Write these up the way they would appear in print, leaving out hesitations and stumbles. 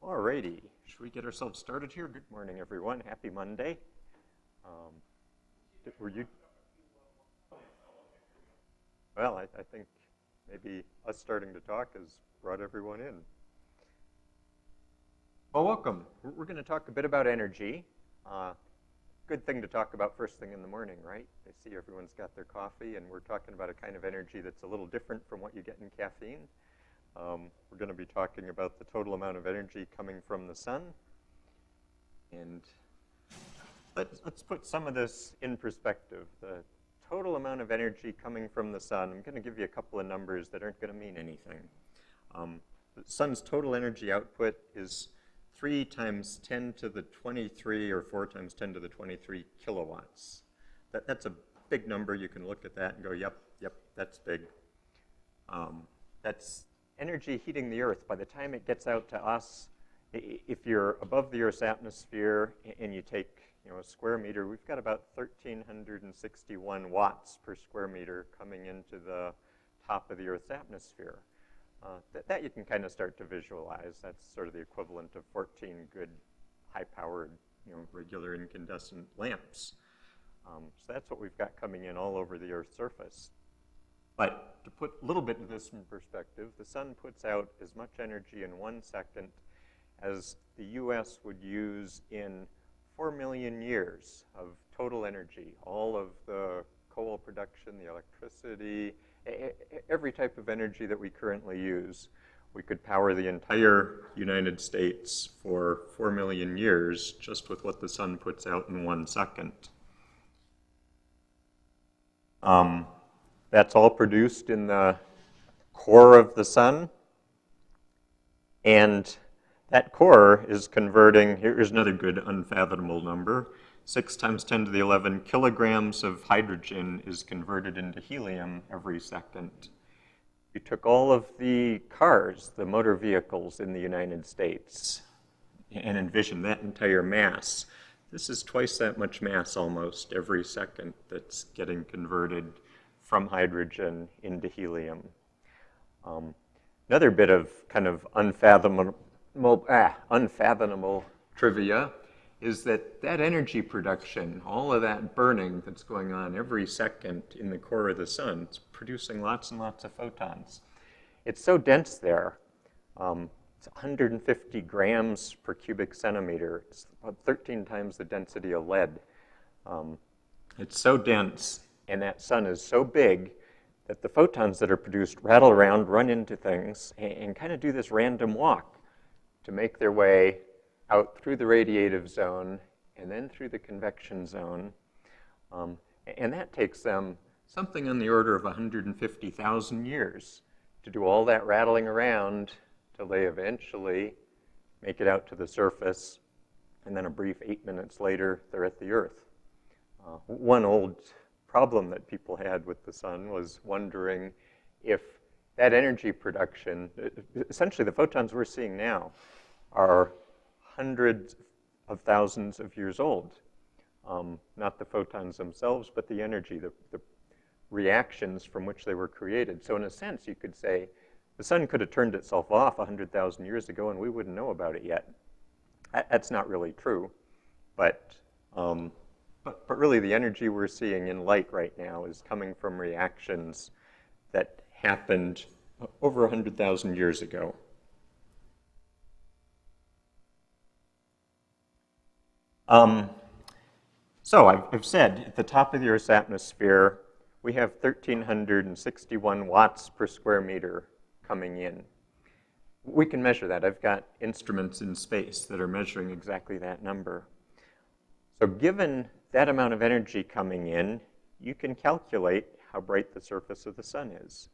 Alrighty, should we get ourselves started here? Good morning, everyone. Happy Monday. Were you? Well, I think maybe us starting to talk has brought everyone in. Well, welcome. We're going to talk a bit about energy. Good thing to talk about first thing in the morning, right? I see everyone's got their coffee, and we're talking about a kind of energy that's a little different from what you get in caffeine. We're going to be talking about the total amount of energy coming from the sun. And let's put some of this in perspective. The total amount of energy coming from the sun, I'm going to give you a couple of numbers that aren't going to mean anything. The sun's total energy output is 3 times 10 to the 23 or 4 times 10 to the 23 kilowatts. That's a big number. You can look at that and go, yep, that's big. That's energy heating the Earth. By the time it gets out to us, if you're above the Earth's atmosphere and you take a square meter, we've got about 1,361 watts per square meter coming into the top of the Earth's atmosphere. That you can kind of start to visualize. That's sort of the equivalent of 14 good, high-powered, regular incandescent lamps. So that's what we've got coming in all over the Earth's surface. But to put a little bit of this in perspective, the sun puts out as much energy in 1 second as the US would use in 4 million years of total energy. All of the coal production, the electricity, every type of energy that we currently use, we could power the entire United States for 4 million years just with what the sun puts out in 1 second. That's all produced in the core of the sun. And that core is converting, here's another good unfathomable number, 6 times 10 to the 11 kilograms of hydrogen is converted into helium every second. You took all of the cars, the motor vehicles in the United States, and envisioned that entire mass. This is twice that much mass almost every second that's getting converted from hydrogen into helium. Another bit of kind of unfathomable trivia is that energy production, all of that burning that's going on every second in the core of the sun, it's producing lots and lots of photons. It's so dense there. It's 150 grams per cubic centimeter. It's about 13 times the density of lead. It's so dense, and that sun is so big that the photons that are produced rattle around, run into things, and kind of do this random walk to make their way out through the radiative zone and then through the convection zone. And that takes them something on the order of 150,000 years to do all that rattling around till they eventually make it out to the surface, and then a brief 8 minutes later, they're at the Earth. One old problem that people had with the sun was wondering if that energy production, essentially the photons we're seeing now, are hundreds of thousands of years old. Not the photons themselves, but the energy, the reactions from which they were created. So in a sense, you could say the sun could have turned itself off 100,000 years ago and we wouldn't know about it yet. That's not really true, but really the energy we're seeing in light right now is coming from reactions that happened over 100,000 years ago. So I've said at the top of the Earth's atmosphere, we have 1,361 watts per square meter coming in. We can measure that. I've got instruments in space that are measuring exactly that number. So given that amount of energy coming in, you can calculate how bright the surface of the sun is.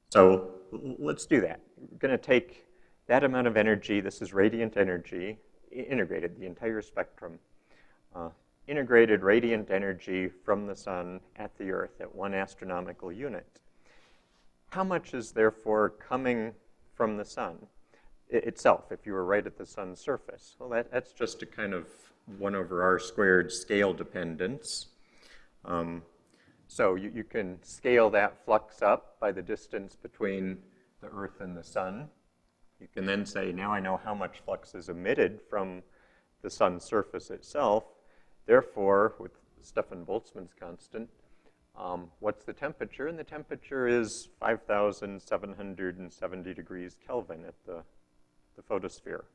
So let's do that. We're going to take that amount of energy, this is radiant energy, integrated, the entire spectrum, integrated radiant energy from the sun at the Earth at 1 astronomical unit. How much is therefore coming from the sun itself if you were right at the sun's surface? Well, that's just a kind of 1 over r squared scale dependence. So you can scale that flux up by the distance between the Earth and the sun. You can then say, now I know how much flux is emitted from the sun's surface itself. Therefore, with Stefan-Boltzmann's constant, what's the temperature? And the temperature is 5,770 degrees Kelvin at the photosphere.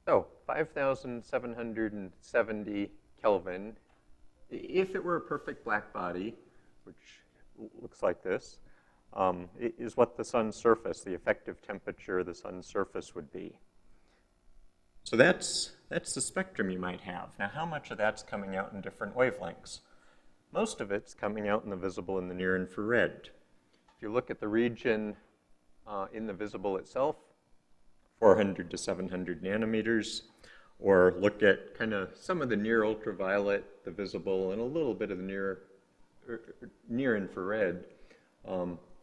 So 5,770 Kelvin, if it were a perfect black body, which looks like this, is what the sun's surface, the effective temperature of the sun's surface would be. So that's the spectrum you might have. Now, how much of that's coming out in different wavelengths? Most of it's coming out in the visible and the near infrared. If you look at the region in the visible itself, 400 to 700 nanometers, or look at kind of some of the near ultraviolet, the visible, and a little bit of the near infrared,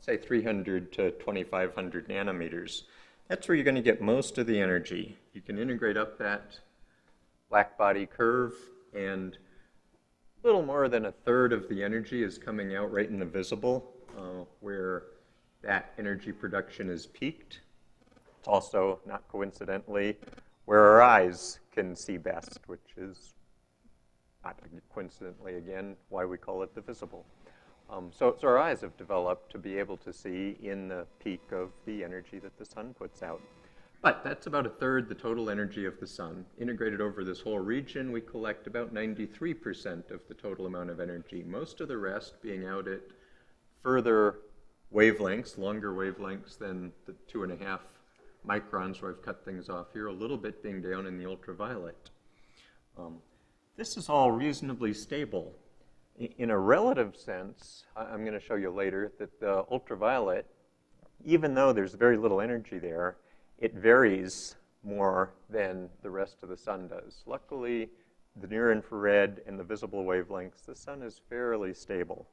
say 300 to 2500 nanometers. That's where you're going to get most of the energy. You can integrate up that black body curve, and a little more than a third of the energy is coming out right in the visible, where that energy production is peaked. It's also, not coincidentally, where our eyes can see best, which is, not coincidentally again, why we call it the visible. So our eyes have developed to be able to see in the peak of the energy that the sun puts out. But that's about a third the total energy of the sun. Integrated over this whole region, we collect about 93% of the total amount of energy, most of the rest being out at further wavelengths, longer wavelengths than the 2.5 microns where I've cut things off here, a little bit being down in the ultraviolet. This is all reasonably stable. In a relative sense, I'm going to show you later that the ultraviolet, even though there's very little energy there, it varies more than the rest of the sun does. Luckily, the near infrared and the visible wavelengths, the sun is fairly stable.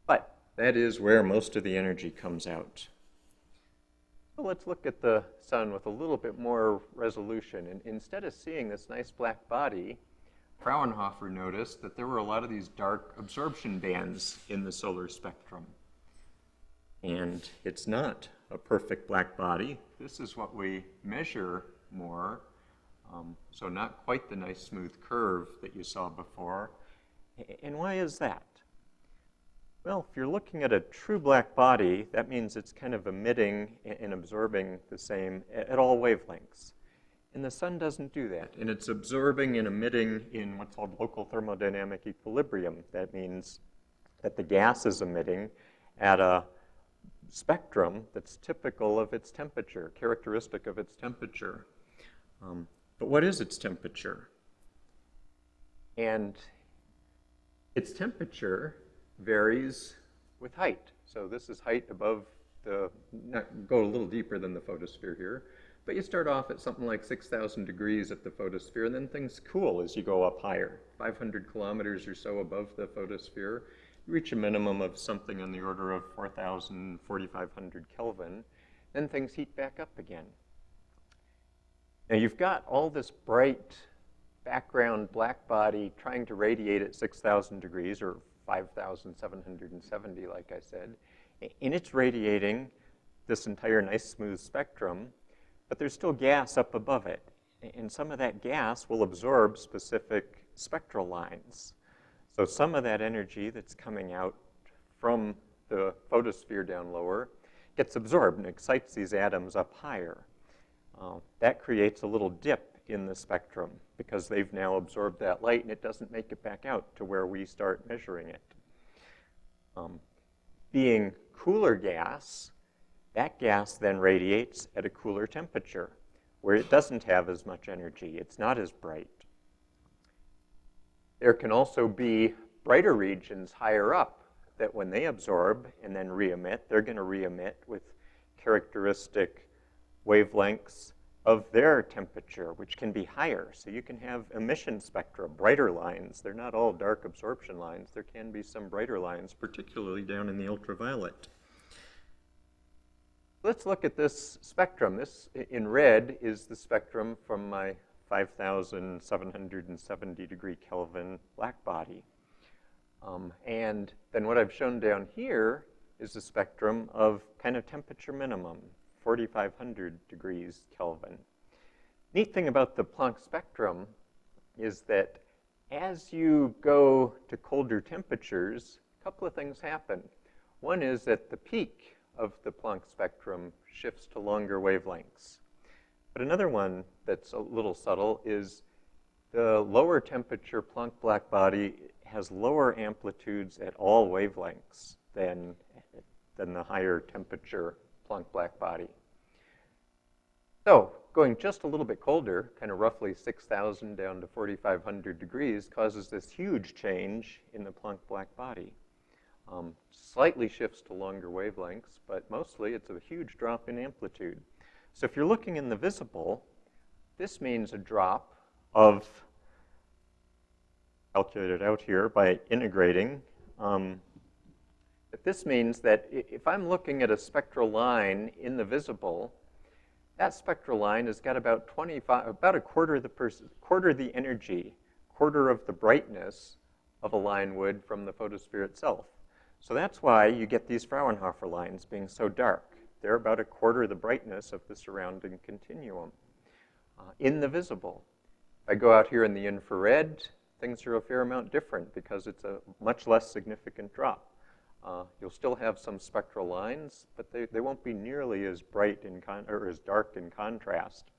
But that is where most of the energy comes out. So let's look at the sun with a little bit more resolution. And instead of seeing this nice black body, Fraunhofer noticed that there were a lot of these dark absorption bands in the solar spectrum. And it's not a perfect black body. This is what we measure more. So not quite the nice smooth curve that you saw before. And why is that? Well, if you're looking at a true black body, that means it's kind of emitting and absorbing the same at all wavelengths. And the sun doesn't do that. And it's absorbing and emitting in what's called local thermodynamic equilibrium. That means that the gas is emitting at a spectrum that's typical of its temperature, characteristic of its temperature. But what is its temperature? And its temperature varies with height. So this is height above the, go a little deeper than the photosphere here, but you start off at something like 6,000 degrees at the photosphere, and then things cool as you go up higher. 500 kilometers or so above the photosphere, you reach a minimum of something on the order of 4,000, 4,500 Kelvin, then things heat back up again. Now you've got all this bright background black body trying to radiate at 6,000 degrees, or 5,770, like I said, and it's radiating this entire nice smooth spectrum, but there's still gas up above it. And some of that gas will absorb specific spectral lines. So some of that energy that's coming out from the photosphere down lower gets absorbed and excites these atoms up higher. That creates a little dip in the spectrum because they've now absorbed that light and it doesn't make it back out to where we start measuring it. Being cooler gas, that gas then radiates at a cooler temperature where it doesn't have as much energy. It's not as bright. There can also be brighter regions higher up that when they absorb and then re-emit, they're going to re-emit with characteristic wavelengths of their temperature, which can be higher. So you can have emission spectra, brighter lines. They're not all dark absorption lines. There can be some brighter lines, particularly down in the ultraviolet. Let's look at this spectrum. This, in red, is the spectrum from my 5,770 degree Kelvin black body. And then what I've shown down here is a spectrum of kind of temperature minimum, 4,500 degrees Kelvin. Neat thing about the Planck spectrum is that as you go to colder temperatures, a couple of things happen. One is that the peak of the Planck spectrum shifts to longer wavelengths. But another one that's a little subtle is the lower temperature Planck black body has lower amplitudes at all wavelengths than the higher temperature Planck black body. So going just a little bit colder, kind of roughly 6,000 down to 4,500 degrees, causes this huge change in the Planck black body. Slightly shifts to longer wavelengths, but mostly it's a huge drop in amplitude. So if you're looking in the visible, this means a drop of, calculated out here by integrating, but this means that if I'm looking at a spectral line in the visible, that spectral line has got about a quarter of the energy, quarter of the brightness of a line would from the photosphere itself. So that's why you get these Fraunhofer lines being so dark. They're about a quarter of the brightness of the surrounding continuum in the visible. If I go out here in the infrared, things are a fair amount different because it's a much less significant drop. You'll still have some spectral lines, but they won't be nearly as bright or as dark in contrast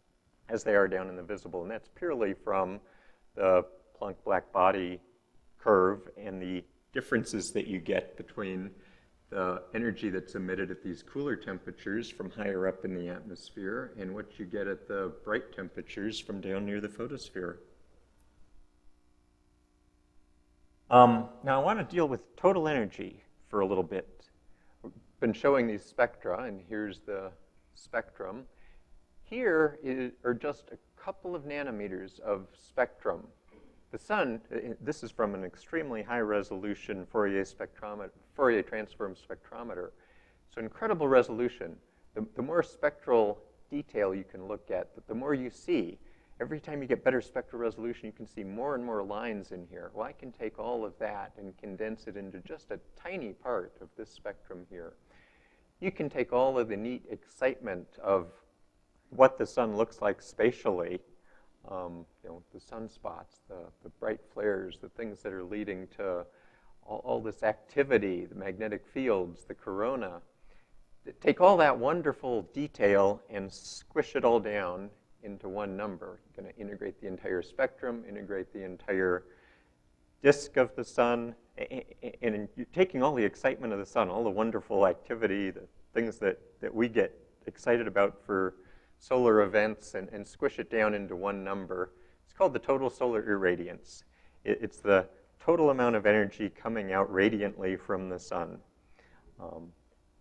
as they are down in the visible. And that's purely from the Planck black body curve and the differences that you get between the energy that's emitted at these cooler temperatures from higher up in the atmosphere and what you get at the bright temperatures from down near the photosphere. Now I want to deal with total energy for a little bit. We've been showing these spectra, and here's the spectrum. Here are just a couple of nanometers of spectrum. The sun, this is from an extremely high-resolution Fourier transform spectrometer. So incredible resolution. The more spectral detail you can look at, the more you see. Every time you get better spectral resolution, you can see more and more lines in here. Well, I can take all of that and condense it into just a tiny part of this spectrum here. You can take all of the neat excitement of what the sun looks like spatially, the sunspots, the bright flares, the things that are leading to all this activity, the magnetic fields, the corona. Take all that wonderful detail and squish it all down into one number. You're going to integrate the entire spectrum, integrate the entire disk of the sun, and you're taking all the excitement of the sun, all the wonderful activity, the things that we get excited about for solar events, and squish it down into one number. It's called the total solar irradiance. It's the total amount of energy coming out radiantly from the sun. And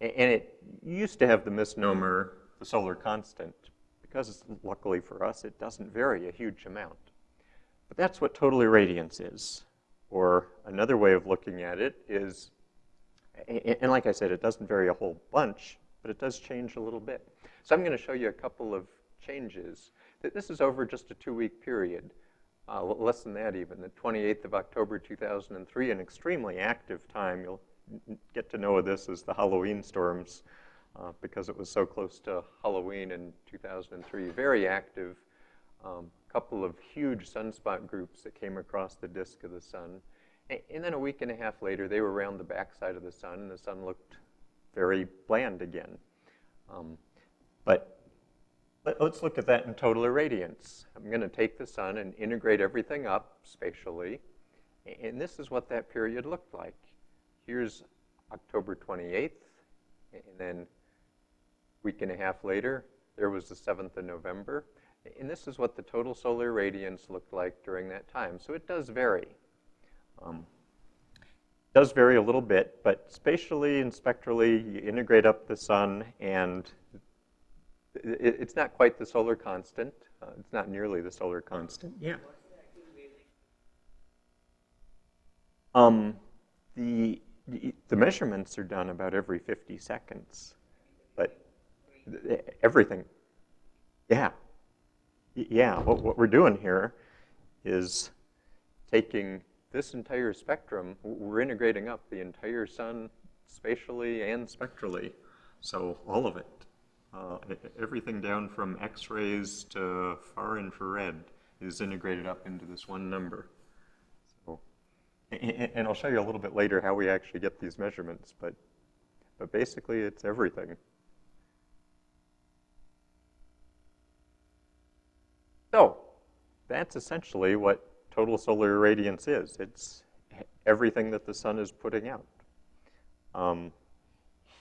it used to have the misnomer, the solar constant, because luckily for us, it doesn't vary a huge amount. But that's what total irradiance is. Or another way of looking at it is, and like I said, it doesn't vary a whole bunch, but it does change a little bit. So I'm going to show you a couple of changes. This is over just a 2-week period, less than that even. The 28th of October 2003, an extremely active time. You'll get to know this as the Halloween storms because it was so close to Halloween in 2003. Very active. Couple of huge sunspot groups that came across the disk of the sun. And then a week and a half later, they were around the backside of the sun, and the sun looked very bland again. But let's look at that in total irradiance. I'm going to take the sun and integrate everything up spatially, and this is what that period looked like. Here's October 28th, and then a week and a half later, there was the 7th of November. And this is what the total solar irradiance looked like during that time. So it does vary. It does vary a little bit, but spatially and spectrally, you integrate up the sun, and it's not quite the solar constant. It's not nearly the solar constant. Yeah. The measurements are done about every 50 seconds, but everything, yeah. Yeah, what we're doing here is taking this entire spectrum, we're integrating up the entire sun spatially and spectrally. So all of it. Everything down from X-rays to far infrared is integrated up into this one number. So, and I'll show you a little bit later how we actually get these measurements, but basically it's everything. So that's essentially what total solar irradiance is. It's everything that the sun is putting out.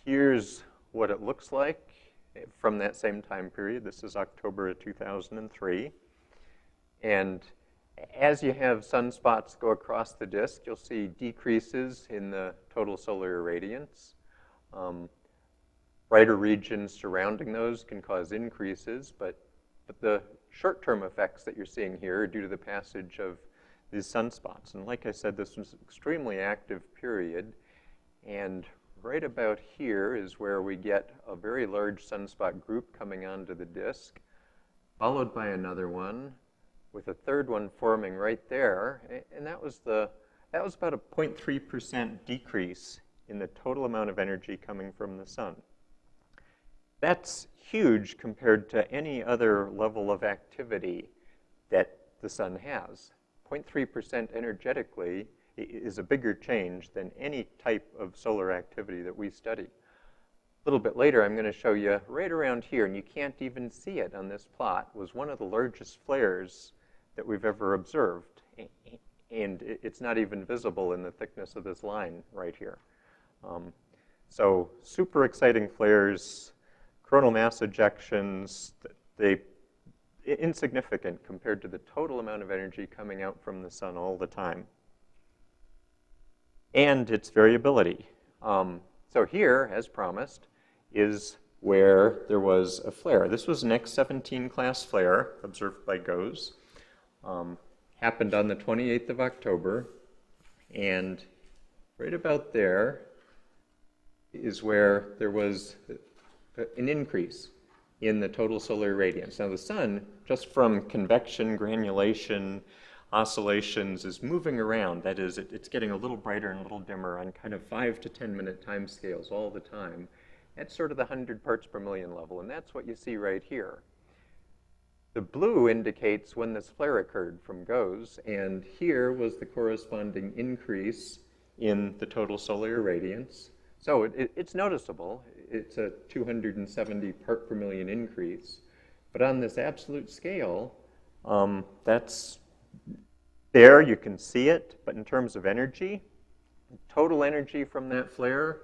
Here's what it looks like from that same time period. This is October of 2003. And as you have sunspots go across the disk, you'll see decreases in the total solar irradiance. Brighter regions surrounding those can cause increases, but the short-term effects that you're seeing here are due to the passage of these sunspots. And like I said, this was an extremely active period. And right about here is where we get a very large sunspot group coming onto the disk, followed by another one, with a third one forming right there. And that was about a 0.3% decrease in the total amount of energy coming from the sun. That's huge compared to any other level of activity that the sun has. 0.3% energetically is a bigger change than any type of solar activity that we study. A little bit later, I'm going to show you right around here, and you can't even see it on this plot, was one of the largest flares that we've ever observed. And it's not even visible in the thickness of this line right here. So super exciting flares, coronal mass ejections, insignificant compared to the total amount of energy coming out from the sun all the time. And its variability. So here, as promised, is where there was a flare. This was an X17 class flare observed by GOES. Happened on the 28th of October. And right about there is where there was an increase in the total solar irradiance. Now the sun, just from convection, granulation, oscillations, is moving around. That is, it's getting a little brighter and a little dimmer on kind of 5 to 10 minute time scales all the time. That's sort of the 100 parts per million level, and that's what you see right here. The blue indicates when this flare occurred from GOES, and here was the corresponding increase in the total solar irradiance. So it's noticeable. It's a 270 part per million increase. But on this absolute scale, that's there, you can see it, but in terms of energy, total energy from that flare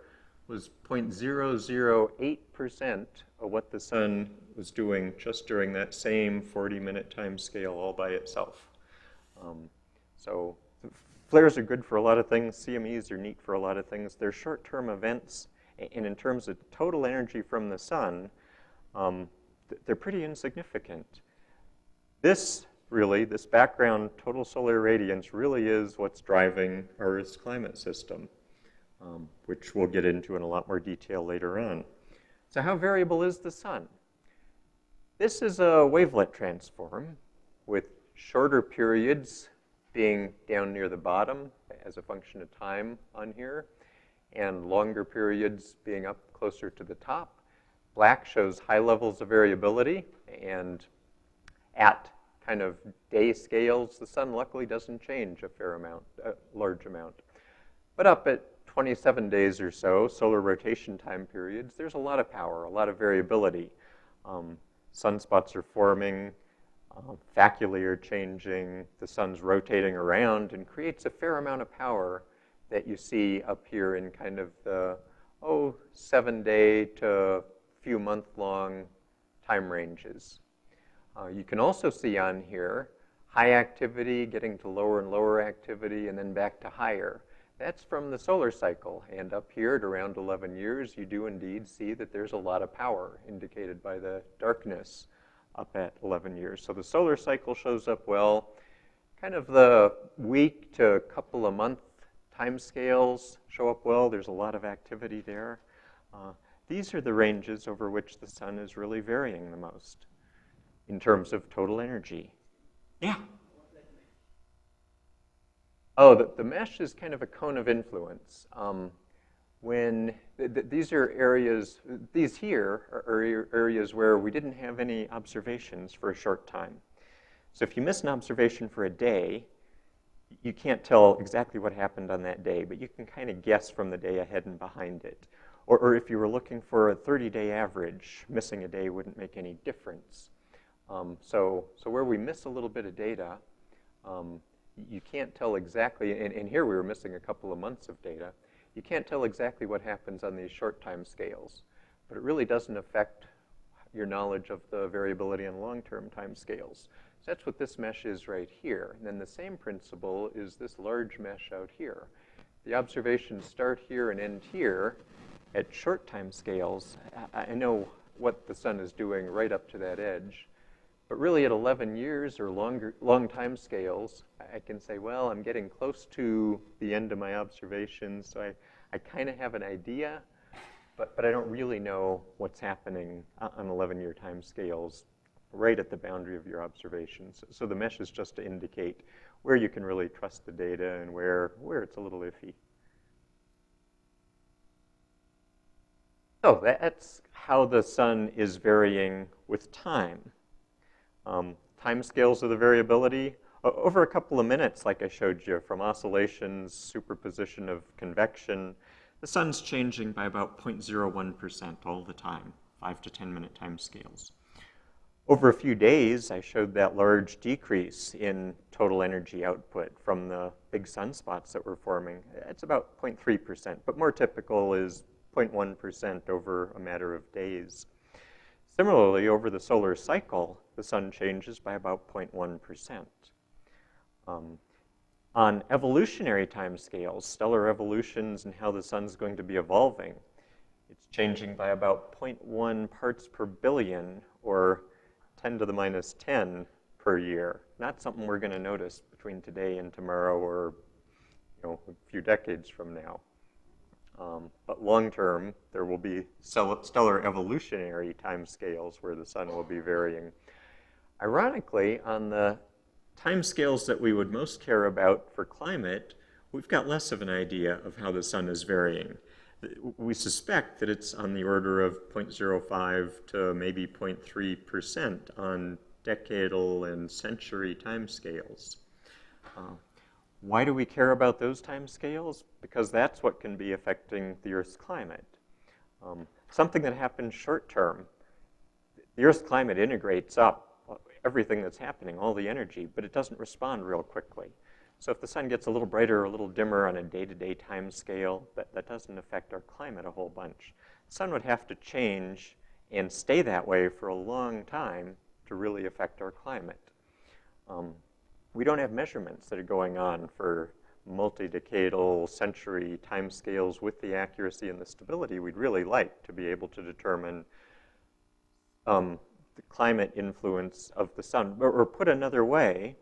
was 0.008% of what the sun was doing just during that same 40-minute time scale all by itself. So flares are good for a lot of things. CMEs are neat for a lot of things. They're short-term events, and in terms of total energy from the sun, they're pretty insignificant. This background total solar irradiance really is what's driving Earth's climate system, which we'll get into in a lot more detail later on. So how variable is the sun? This is a wavelet transform with shorter periods being down near the bottom as a function of time on here, and longer periods being up closer to the top. Black shows high levels of variability, and at kind of day scales, the sun luckily doesn't change a large amount. But up at 27 days or so, solar rotation time periods, there's a lot of power, a lot of variability. Sunspots are forming, faculae are changing, the sun's rotating around, and creates a fair amount of power that you see up here in kind of the 7-day to few month-long time ranges. You can also see on here high activity getting to lower and lower activity and then back to higher. That's from the solar cycle. And up here at around 11 years, you do indeed see that there's a lot of power indicated by the darkness up at 11 years. So the solar cycle shows up well. Kind of the week to a couple of month time scales show up well. There's a lot of activity there. These are the ranges over which the sun is really varying the most in terms of total energy. Yeah? Oh, the mesh is kind of a cone of influence. when these are areas, these here are areas where we didn't have any observations for a short time. So if you miss an observation for a day, you can't tell exactly what happened on that day, but you can kind of guess from the day ahead and behind it. Or if you were looking for a 30-day average, missing a day wouldn't make any difference. So where we miss a little bit of data, you can't tell exactly, and here we were missing a couple of months of data, you can't tell exactly what happens on these short time scales, but it really doesn't affect your knowledge of the variability on long-term time scales. So that's what this mesh is right here. And then the same principle is this large mesh out here. The observations start here and end here. At short time scales, I know what the sun is doing right up to that edge. But really at 11 years or long time scales, I can say, well, I'm getting close to the end of my observations, so I kind of have an idea, but I don't really know what's happening on 11-year time scales right at the boundary of your observations. So the mesh is just to indicate where you can really trust the data and where it's a little iffy. So that's how the sun is varying with time. Time scales of the variability, over a couple of minutes, like I showed you, from oscillations, superposition of convection, the sun's changing by about 0.01% all the time, 5 to 10 minute time scales. Over a few days, I showed that large decrease in total energy output from the big sunspots that were forming. It's about 0.3%, but more typical is 0.1% over a matter of days. Similarly, over the solar cycle, the sun changes by about 0.1%. On evolutionary timescales, stellar evolutions and how the sun's going to be evolving, it's changing by about 0.1 parts per billion, or 10 to the minus 10 per year. Not something we're going to notice between today and tomorrow, or a few decades from now. But long term, there will be stellar evolutionary timescales where the sun will be varying. Ironically, on the timescales that we would most care about for climate, we've got less of an idea of how the sun is varying. We suspect that it's on the order of 0.05 to maybe 0.3% on decadal and century timescales. Why do we care about those timescales? Because that's what can be affecting the Earth's climate. Something that happens short term, the Earth's climate integrates up everything that's happening, all the energy, but it doesn't respond real quickly. So if the sun gets a little brighter or a little dimmer on a day-to-day time scale, that doesn't affect our climate a whole bunch. The sun would have to change and stay that way for a long time to really affect our climate. We don't have measurements that are going on for multi-decadal century timescales with the accuracy and the stability we'd really like to be able to determine the climate influence of the sun. Or put another way,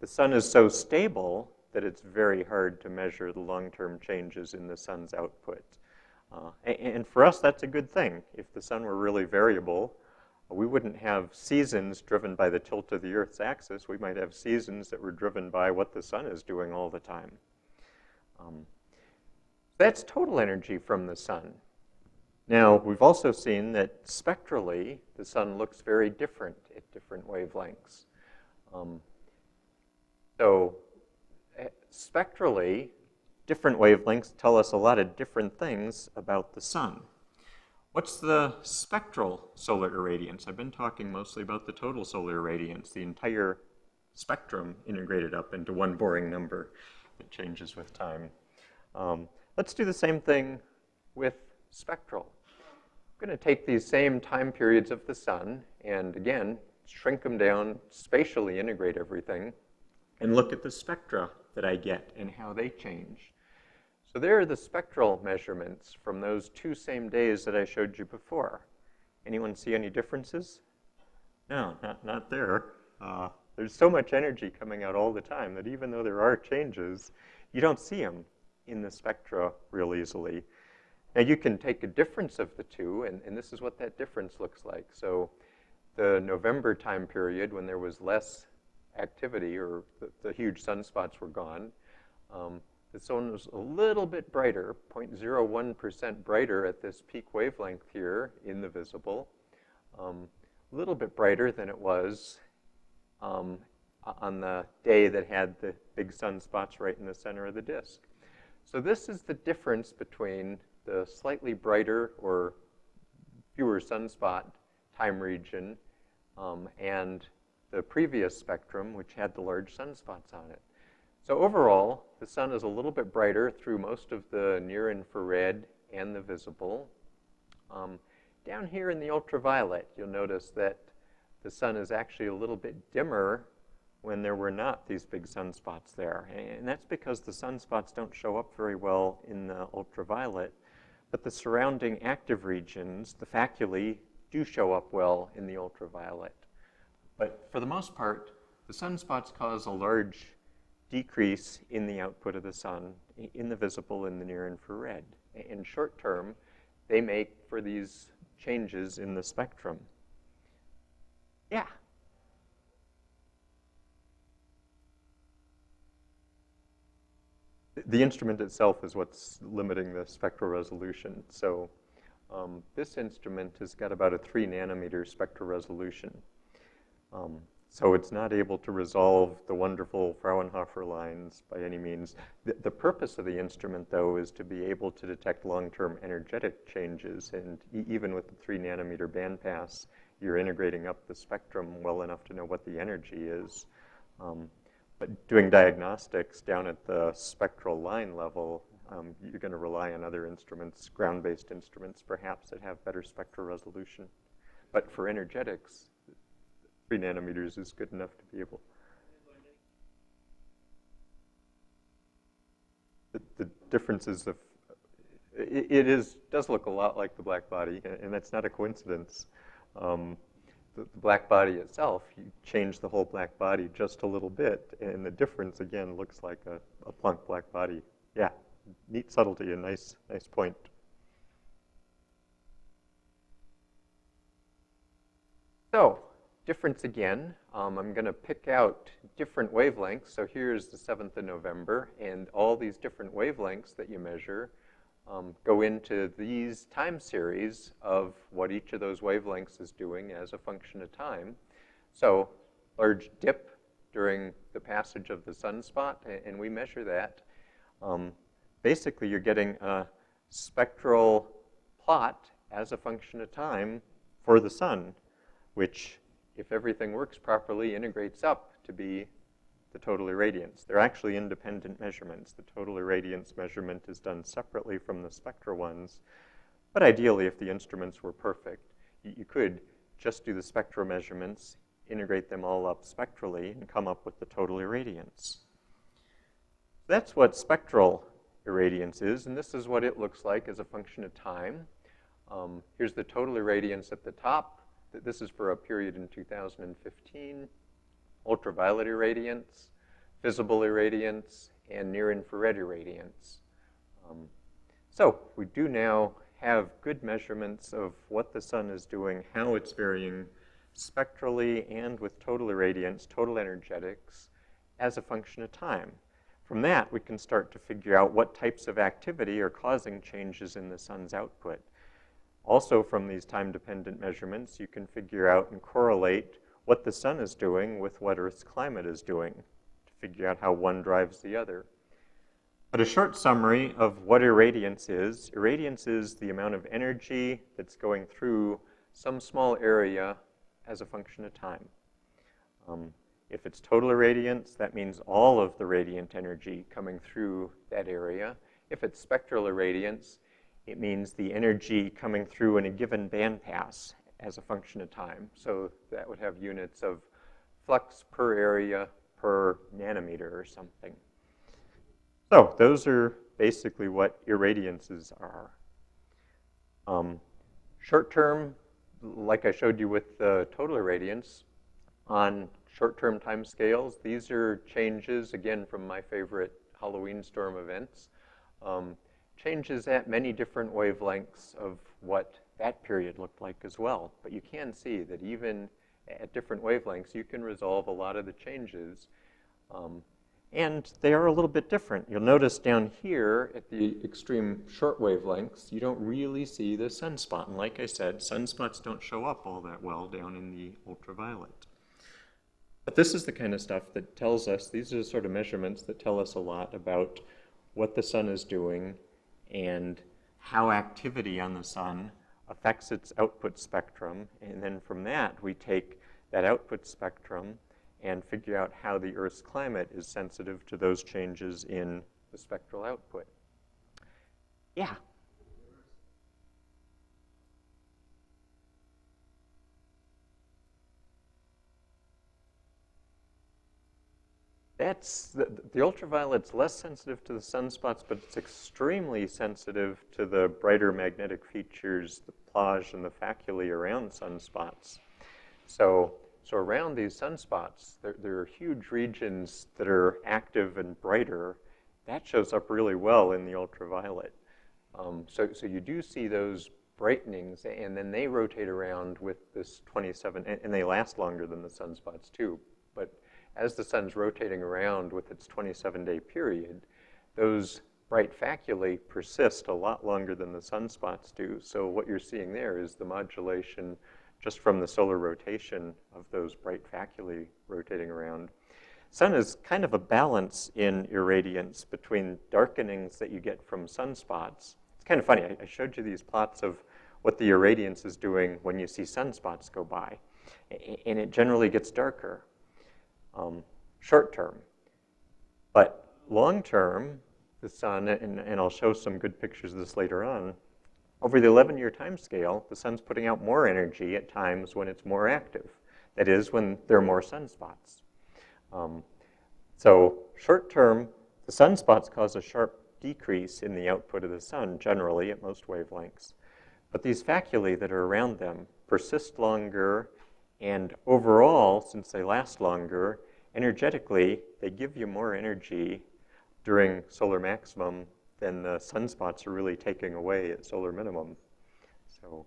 the sun is so stable that it's very hard to measure the long-term changes in the sun's output. And for us, that's a good thing. If the sun were really variable, we wouldn't have seasons driven by the tilt of the Earth's axis. We might have seasons that were driven by what the sun is doing all the time. That's total energy from the sun. Now, we've also seen that spectrally, the sun looks very different at different wavelengths. So spectrally, different wavelengths tell us a lot of different things about the sun. What's the spectral solar irradiance? I've been talking mostly about the total solar irradiance, the entire spectrum integrated up into one boring number that changes with time. Let's do the same thing with spectral. I'm going to take these same time periods of the sun and, again, shrink them down, spatially integrate everything, and look at the spectra that I get and how they change. So there are the spectral measurements from those two same days that I showed you before. Anyone see any differences? No, not there. There's so much energy coming out all the time that even though there are changes, you don't see them in the spectra real easily. Now you can take a difference of the two, and this is what that difference looks like. So the November time period when there was less activity or the huge sunspots were gone, the sun was a little bit brighter, 0.01% brighter at this peak wavelength here in the visible, a little bit brighter than it was on the day that had the big sunspots right in the center of the disk. So this is the difference between the slightly brighter or fewer sunspot time region and the previous spectrum, which had the large sunspots on it. So overall, the sun is a little bit brighter through most of the near-infrared and the visible. Down here in the ultraviolet, you'll notice that the sun is actually a little bit dimmer when there were not these big sunspots there. And that's because the sunspots don't show up very well in the ultraviolet, but the surrounding active regions, the faculae, do show up well in the ultraviolet. But for the most part, the sunspots cause a large decrease in the output of the sun in the visible and the near-infrared. In short term, they make for these changes in the spectrum. Yeah? The instrument itself is what's limiting the spectral resolution. So this instrument has got about a 3 nanometer spectral resolution. So it's not able to resolve the wonderful Fraunhofer lines by any means. The purpose of the instrument, though, is to be able to detect long-term energetic changes. And even with the 3 nanometer bandpass, you're integrating up the spectrum well enough to know what the energy is. But doing diagnostics down at the spectral line level, you're going to rely on other instruments, ground-based instruments, perhaps, that have better spectral resolution. But for energetics, 3 nanometers is good enough to be able. The differences of, it does look a lot like the black body, and that's not a coincidence. The black body itself, you change the whole black body just a little bit, and the difference, again, looks like a Planck black body. Yeah, neat subtlety, a nice point. So, difference again. I'm going to pick out different wavelengths. So here's the 7th of November, and all these different wavelengths that you measure go into these time series of what each of those wavelengths is doing as a function of time. So large dip during the passage of the sunspot, and we measure that. Basically, you're getting a spectral plot as a function of time for the sun, which, if everything works properly, integrates up to be the total irradiance. They're actually independent measurements. The total irradiance measurement is done separately from the spectral ones. But ideally, if the instruments were perfect, you could just do the spectral measurements, integrate them all up spectrally, and come up with the total irradiance. That's what spectral irradiance is, and this is what it looks like as a function of time. Here's the total irradiance at the top. This is for a period in 2015. Ultraviolet irradiance, visible irradiance, and near-infrared irradiance. So we do now have good measurements of what the sun is doing, how it's varying spectrally and with total irradiance, total energetics, as a function of time. From that, we can start to figure out what types of activity are causing changes in the sun's output. Also, from these time-dependent measurements, you can figure out and correlate what the sun is doing with what Earth's climate is doing to figure out how one drives the other. But a short summary of what irradiance is the amount of energy that's going through some small area as a function of time. If it's total irradiance, that means all of the radiant energy coming through that area. If it's spectral irradiance, it means the energy coming through in a given bandpass as a function of time. So that would have units of flux per area per nanometer or something. So those are basically what irradiances are. Short-term, like I showed you with the total irradiance, on short-term time scales, these are changes, again, from my favorite Halloween storm events, changes at many different wavelengths of what that period looked like as well. But you can see that even at different wavelengths, you can resolve a lot of the changes. And they are a little bit different. You'll notice down here at the extreme short wavelengths, you don't really see the sunspot. And like I said, sunspots don't show up all that well down in the ultraviolet. But this is the kind of stuff that tells us, these are the sort of measurements that tell us a lot about what the sun is doing and how activity on the sun affects its output spectrum. And then from that, we take that output spectrum and figure out how the Earth's climate is sensitive to those changes in the spectral output. Yeah? The ultraviolet's less sensitive to the sunspots, but it's extremely sensitive to the brighter magnetic features, the plage and the faculae around sunspots. So around these sunspots, there are huge regions that are active and brighter. That shows up really well in the ultraviolet. So you do see those brightenings, and then they rotate around with this 27, and they last longer than the sunspots too. But as the sun's rotating around with its 27-day period, those bright faculae persist a lot longer than the sunspots do. So what you're seeing there is the modulation just from the solar rotation of those bright faculae rotating around. Sun is kind of a balance in irradiance between darkenings that you get from sunspots. It's kind of funny. I showed you these plots of what the irradiance is doing when you see sunspots go by. And it generally gets darker, short term. But long term, the sun, and I'll show some good pictures of this later on, over the 11-year time scale, the sun's putting out more energy at times when it's more active. That is, when there are more sunspots. So short term, the sunspots cause a sharp decrease in the output of the sun, generally at most wavelengths. But these faculae that are around them persist longer, and overall, since they last longer, energetically, they give you more energy during solar maximum than the sunspots are really taking away at solar minimum. So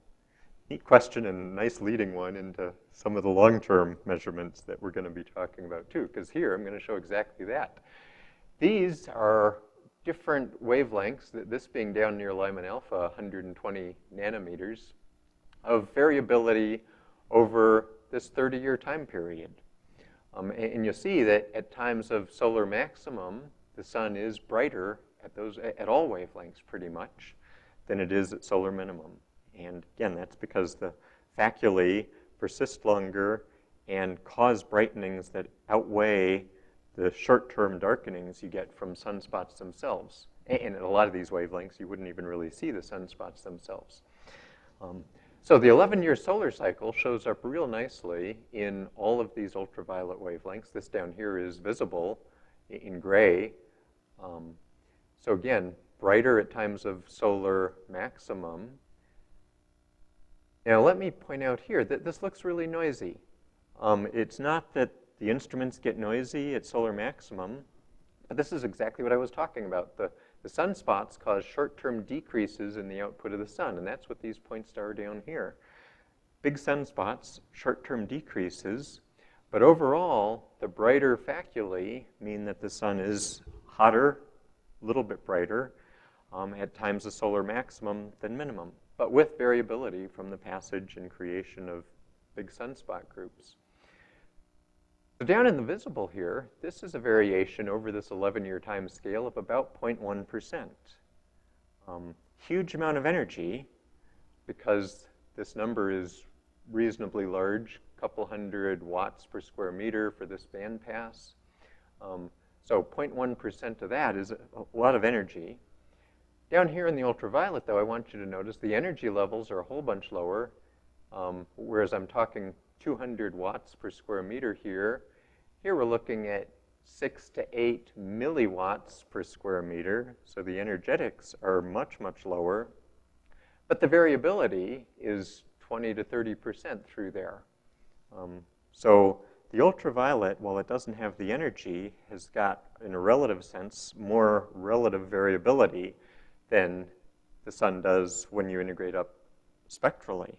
neat question and nice leading one into some of the long-term measurements that we're going to be talking about too, because here I'm going to show exactly that. These are different wavelengths, this being down near Lyman alpha, 120 nanometers, of variability over this 30-year time period. And you'll see that at times of solar maximum, the sun is brighter at all wavelengths pretty much than it is at solar minimum. And again, that's because the faculae persist longer and cause brightenings that outweigh the short-term darkenings you get from sunspots themselves. And at a lot of these wavelengths, you wouldn't even really see the sunspots themselves. So the 11-year solar cycle shows up real nicely in all of these ultraviolet wavelengths. This down here is visible in gray. So again, brighter at times of solar maximum. Now let me point out here that this looks really noisy. It's not that the instruments get noisy at solar maximum, but this is exactly what I was talking about. The sunspots cause short-term decreases in the output of the sun, and that's what these points are down here. Big sunspots, short-term decreases, but overall, the brighter faculae mean that the sun is hotter, a little bit brighter, at times of solar maximum than minimum, but with variability from the passage and creation of big sunspot groups. So down in the visible here, this is a variation over this 11-year time scale of about 0.1%. Huge amount of energy because this number is reasonably large, a couple hundred watts per square meter for this bandpass. So 0.1% of that is a lot of energy. Down here in the ultraviolet, though, I want you to notice the energy levels are a whole bunch lower, whereas I'm talking 200 watts per square meter here. Here we're looking at 6 to 8 milliwatts per square meter, so the energetics are much, much lower. But the variability is 20 to 30% through there. So the ultraviolet, while it doesn't have the energy, has got, in a relative sense, more relative variability than the sun does when you integrate up spectrally.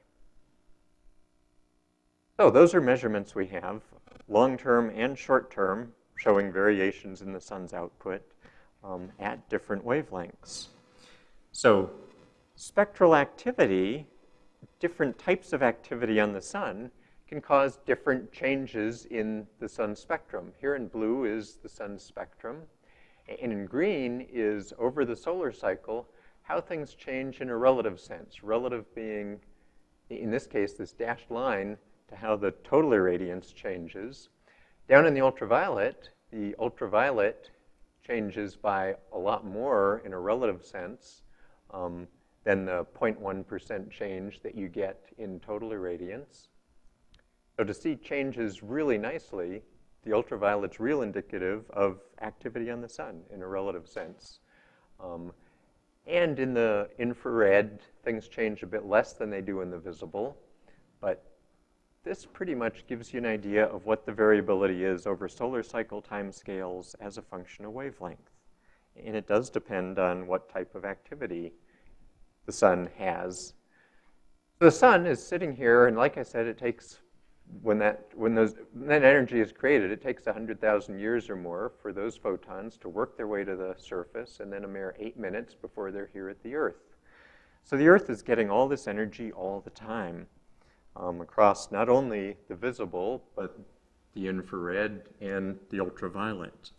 So those are measurements we have, long-term and short-term, showing variations in the sun's output at different wavelengths. So spectral activity, different types of activity on the sun, can cause different changes in the sun spectrum. Here in blue is the sun spectrum, and in green is over the solar cycle, how things change in a relative sense. Relative being, in this case, this dashed line to how the total irradiance changes. Down in the ultraviolet changes by a lot more in a relative sense than the 0.1% change that you get in total irradiance. So to see changes really nicely, the ultraviolet's real indicative of activity on the sun in a relative sense. And in the infrared, things change a bit less than they do in the visible, but this pretty much gives you an idea of what the variability is over solar cycle timescales as a function of wavelength. And it does depend on what type of activity the sun has. The sun is sitting here, and like I said, it takes, when that energy is created, it takes 100,000 years or more for those photons to work their way to the surface, and then a mere 8 minutes before they're here at the Earth. So the Earth is getting all this energy all the time across not only the visible, but the infrared and the ultraviolet.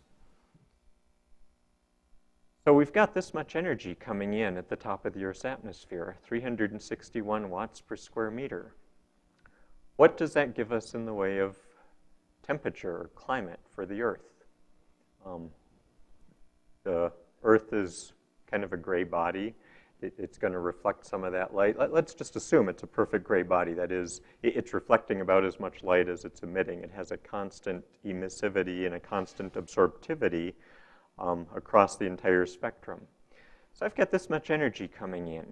So we've got this much energy coming in at the top of the Earth's atmosphere, 361 watts per square meter. What does that give us in the way of temperature or climate for the Earth? The Earth is kind of a gray body. It's going to reflect some of that light. Let's just assume it's a perfect gray body. That is, it's reflecting about as much light as it's emitting. It has a constant emissivity and a constant absorptivity across the entire spectrum. So I've got this much energy coming in.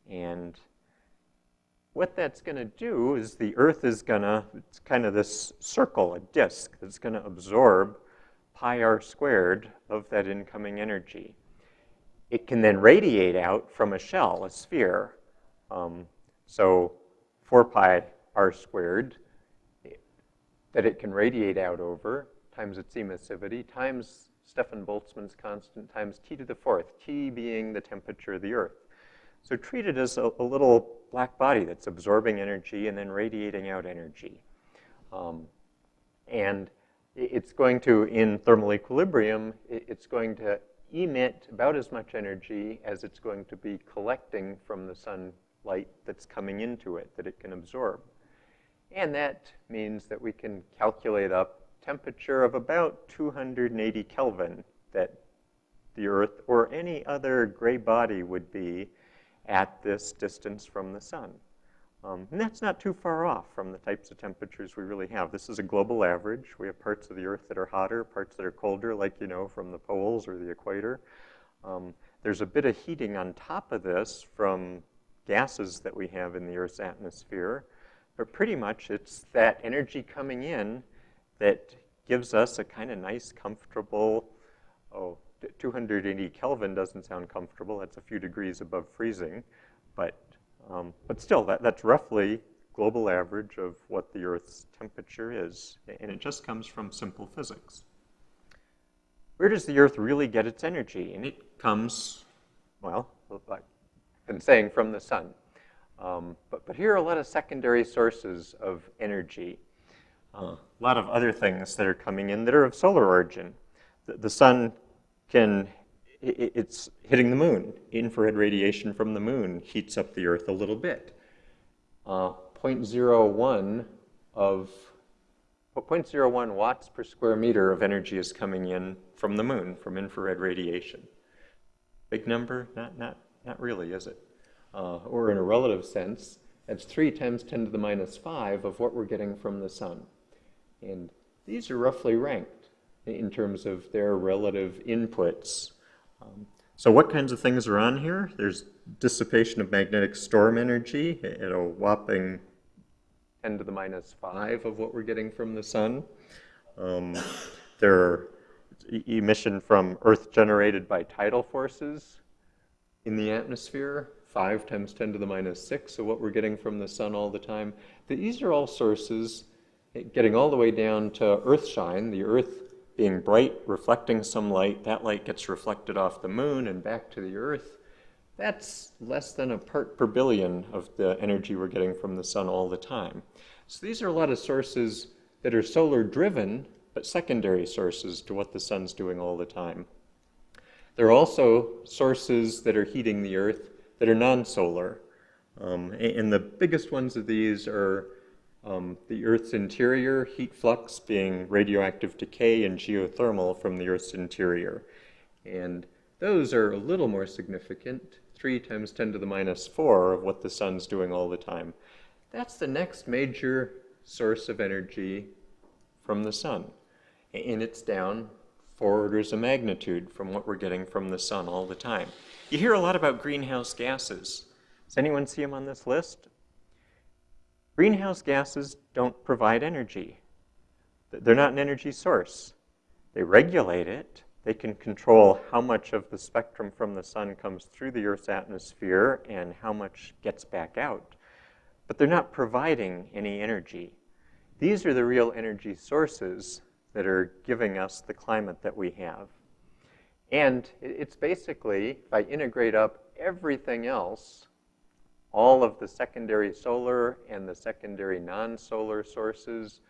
And what that's going to do is the Earth is going to, it's kind of this circle, a disk, that's going to absorb pi r squared of that incoming energy. It can then radiate out from a shell, a sphere. So 4 pi r squared that it can radiate out over times its emissivity times Stefan Boltzmann's constant times t to the 4th, t being the temperature of the Earth. So treat it as a little black body that's absorbing energy and then radiating out energy. And it's going to, in thermal equilibrium, it's going to emit about as much energy as it's going to be collecting from the sunlight that's coming into it, that it can absorb. And that means that we can calculate up temperature of about 280 Kelvin that the Earth or any other gray body would be at this distance from the sun. And that's not too far off from the types of temperatures we really have. This is a global average. We have parts of the Earth that are hotter, parts that are colder, like you know from the poles or the equator. There's a bit of heating on top of this from gases that we have in the Earth's atmosphere. But pretty much it's that energy coming in that gives us a kind of nice, comfortable, 280 Kelvin doesn't sound comfortable. That's a few degrees above freezing. But still, that's roughly global average of what the Earth's temperature is. And it just comes from simple physics. Where does the Earth really get its energy? And it comes, well, like I've been saying, from the sun. But here are a lot of secondary sources of energy. A lot of other things that are coming in that are of solar origin. The sun it's hitting the moon. Infrared radiation from the moon heats up the Earth a little bit. 0.01 watts per square meter of energy is coming in from the moon, from infrared radiation. Big number? Not really, is it? Or in a relative sense, that's 3 times 10 to the minus 5 of what we're getting from the sun. And these are roughly ranked in terms of their relative inputs. So what kinds of things are on here? There's dissipation of magnetic storm energy at a whopping 10 to the minus 5 of what we're getting from the sun. There are emission from Earth generated by tidal forces in the atmosphere, 5 times 10 to the minus 6 of what we're getting from the sun all the time. These are all sources getting all the way down to Earthshine. The Earth being bright, reflecting some light. That light gets reflected off the moon and back to the Earth. That's less than a part per billion of the energy we're getting from the sun all the time. So these are a lot of sources that are solar driven, but secondary sources to what the sun's doing all the time. There are also sources that are heating the Earth that are non-solar. And the biggest ones of these are the Earth's interior, heat flux being radioactive decay, and geothermal from the Earth's interior. And those are a little more significant, 3 times 10 to the minus 4 of what the sun's doing all the time. That's the next major source of energy from the sun. And it's down 4 orders of magnitude from what we're getting from the sun all the time. You hear a lot about greenhouse gases. Does anyone see them on this list? Greenhouse gases don't provide energy. They're not an energy source. They regulate it. They can control how much of the spectrum from the sun comes through the Earth's atmosphere and how much gets back out. But they're not providing any energy. These are the real energy sources that are giving us the climate that we have. And it's basically, if I integrate up everything else, all of the secondary solar and the secondary non-solar sources,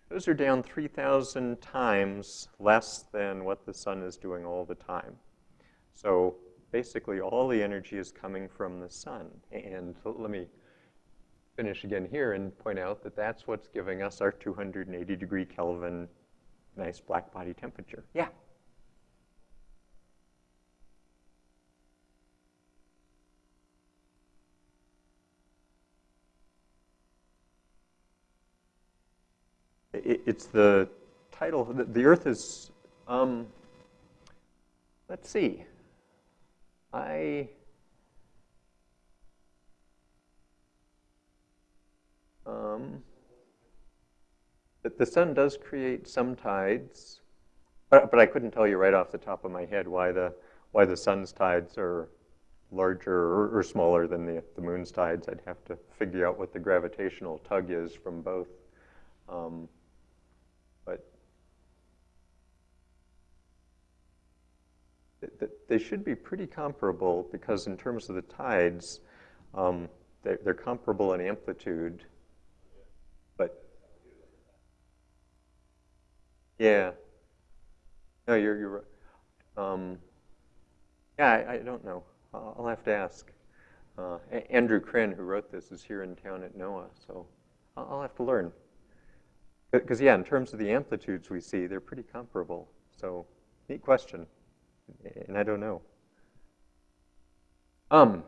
those are down 3,000 times less than what the sun is doing all the time. So basically all the energy is coming from the sun. And let me finish again here and point out that that's what's giving us our 280 degree Kelvin nice black body temperature. Yeah? It's the title. The Earth is, let's see. The sun does create some tides, but I couldn't tell you right off the top of my head why the sun's tides are larger or smaller than the moon's tides. I'd have to figure out what the gravitational tug is from both. But they should be pretty comparable because in terms of the tides, they're comparable in amplitude. But yeah, no, you're right. Yeah, I don't know. I'll have to ask. Andrew Krinn, who wrote this, is here in town at NOAA, so I'll have to learn. Because, yeah, in terms of the amplitudes we see, they're pretty comparable. So, neat question. And I don't know. And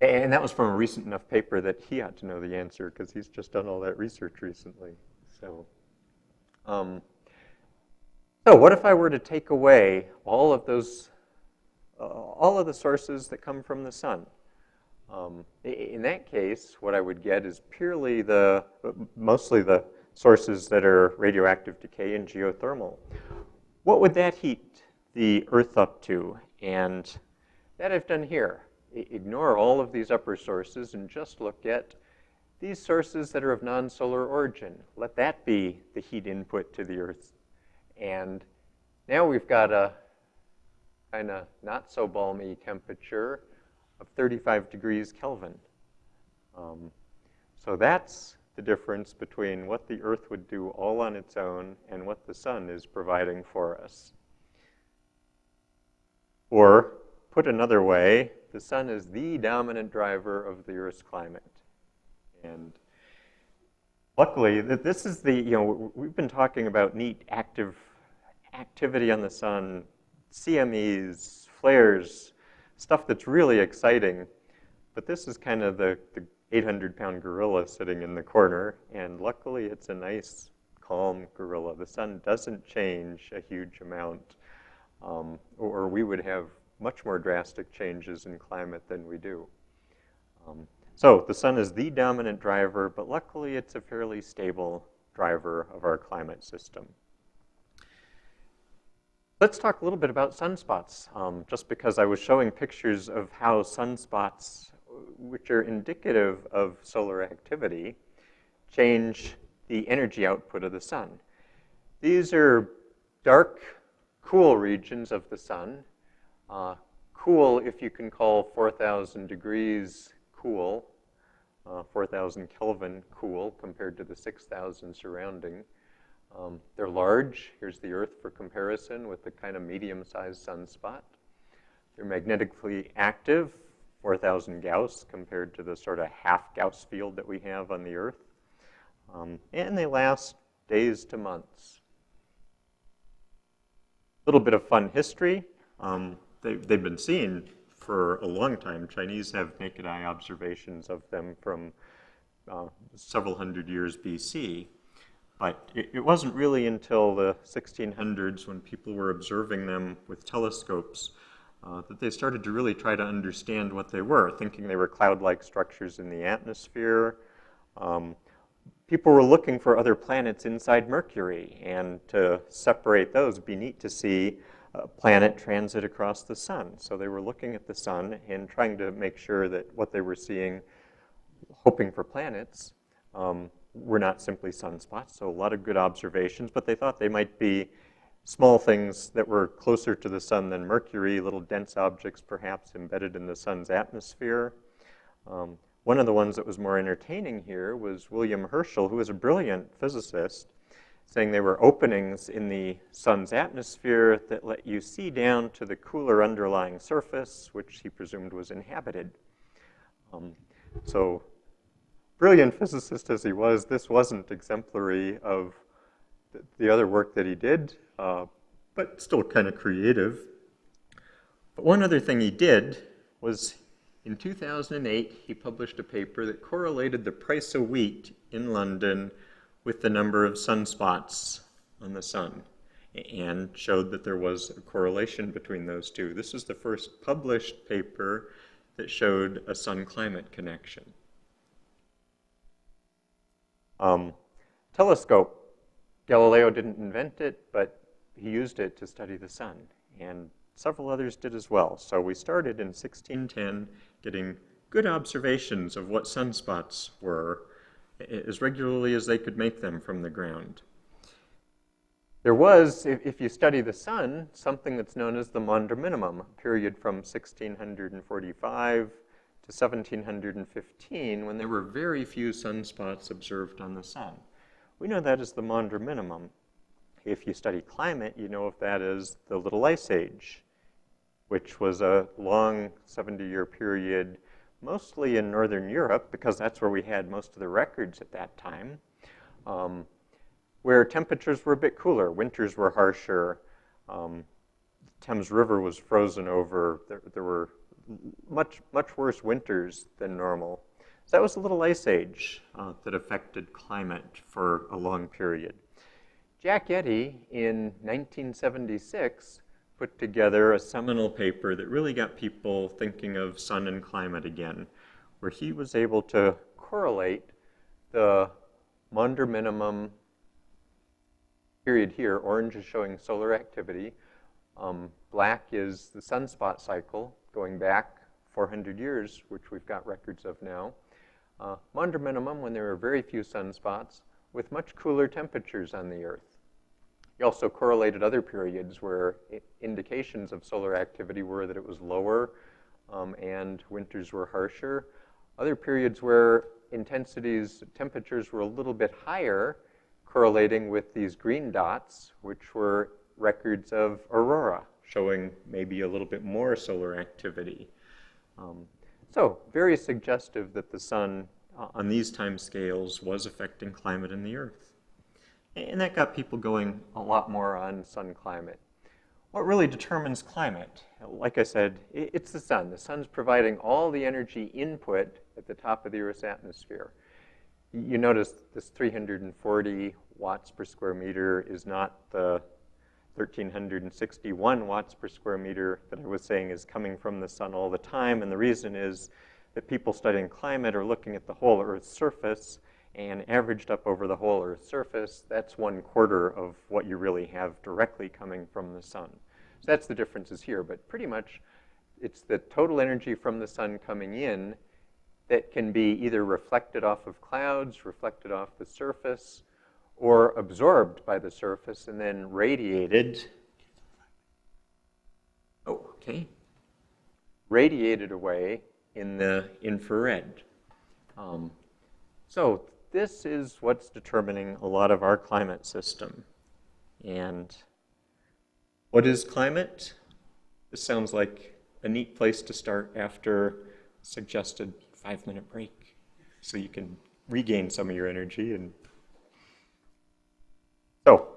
that was from a recent enough paper that he ought to know the answer because he's just done all that research recently. So what if I were to take away all of those, all of the sources that come from the sun? In that case, what I would get is purely mostly the sources that are radioactive decay and geothermal. What would that heat the Earth up to? And that I've done here. Ignore all of these upper sources and just look at these sources that are of non-solar origin. Let that be the heat input to the Earth. And now we've got a kind of not so balmy temperature of 35 degrees Kelvin. So that's the difference between what the Earth would do all on its own and what the sun is providing for us. Or, put another way, the sun is the dominant driver of the Earth's climate. And luckily, this is we've been talking about neat activity on the sun, CMEs, flares, stuff that's really exciting. But this is kind of the 800-pound gorilla sitting in the corner. And luckily, it's a nice, calm gorilla. The sun doesn't change a huge amount, or we would have much more drastic changes in climate than we do. So the sun is the dominant driver, but luckily it's a fairly stable driver of our climate system. Let's talk a little bit about sunspots, just because I was showing pictures of how sunspots, which are indicative of solar activity, change the energy output of the sun. These are dark, cool regions of the sun. Cool, if you can call 4,000 degrees cool, 4,000 Kelvin cool compared to the 6,000 surrounding. They're large. Here's the Earth for comparison with the kind of medium-sized sunspot. They're magnetically active, 4,000 Gauss compared to the sort of half Gauss field that we have on the Earth. And they last days to months. A little bit of fun history. They've been seen for a long time. Chinese have naked eye observations of them from several hundred years BC. But it wasn't really until the 1600s when people were observing them with telescopes that they started to really try to understand what they were, thinking they were cloud-like structures in the atmosphere. People were looking for other planets inside Mercury, and to separate those, it'd be neat to see a planet transit across the sun. So they were looking at the sun and trying to make sure that what they were seeing, hoping for planets, were not simply sunspots. So a lot of good observations, but they thought they might be small things that were closer to the sun than Mercury, little dense objects perhaps embedded in the sun's atmosphere. One of the ones that was more entertaining here was William Herschel, who was a brilliant physicist, saying there were openings in the sun's atmosphere that let you see down to the cooler underlying surface, which he presumed was inhabited. So brilliant physicist as he was, this wasn't exemplary of the other work that he did, but still kind of creative. But one other thing he did was in 2008, he published a paper that correlated the price of wheat in London with the number of sunspots on the sun and showed that there was a correlation between those two. This is the first published paper that showed a sun-climate connection. Telescope. Galileo didn't invent it, but he used it to study the sun, and several others did as well. So we started in 1610 getting good observations of what sunspots were as regularly as they could make them from the ground. There was, if you study the sun, something that's known as the Maunder minimum, a period from 1645 to 1715, when there were very few sunspots observed on the sun. We know that as the Maunder minimum. If you study climate, you know of that as the Little Ice Age, which was a long 70-year period, mostly in Northern Europe, because that's where we had most of the records at that time, where temperatures were a bit cooler. Winters were harsher. The Thames River was frozen over. There were much worse winters than normal. So that was the Little Ice Age that affected climate for a long period. Jack Eddy, in 1976, put together a seminal paper that really got people thinking of sun and climate again, where he was able to correlate the Maunder minimum period here. Orange is showing solar activity. Black is the sunspot cycle going back 400 years, which we've got records of now. Maunder minimum when there were very few sunspots with much cooler temperatures on the Earth. He also correlated other periods where indications of solar activity were that it was lower and winters were harsher. Other periods where intensities, temperatures were a little bit higher, correlating with these green dots, which were records of aurora, showing maybe a little bit more solar activity. So very suggestive that the sun on these time scales was affecting climate in the Earth. And that got people going a lot more on sun climate. What really determines climate? Like I said, it's the sun. The sun's providing all the energy input at the top of the Earth's atmosphere. You notice this 340 watts per square meter is not the 1,361 watts per square meter that I was saying is coming from the sun all the time. And the reason is that people studying climate are looking at the whole Earth's surface, and averaged up over the whole Earth's surface, that's 1/4 of what you really have directly coming from the sun. So that's the differences here, but pretty much it's the total energy from the sun coming in that can be either reflected off of clouds, reflected off the surface, or absorbed by the surface and then radiated. Oh, okay. Radiated away in the infrared. So this is what's determining a lot of our climate system. And what is climate? This sounds like a neat place to start after a suggested 5-minute break, so you can regain some of your energy. And so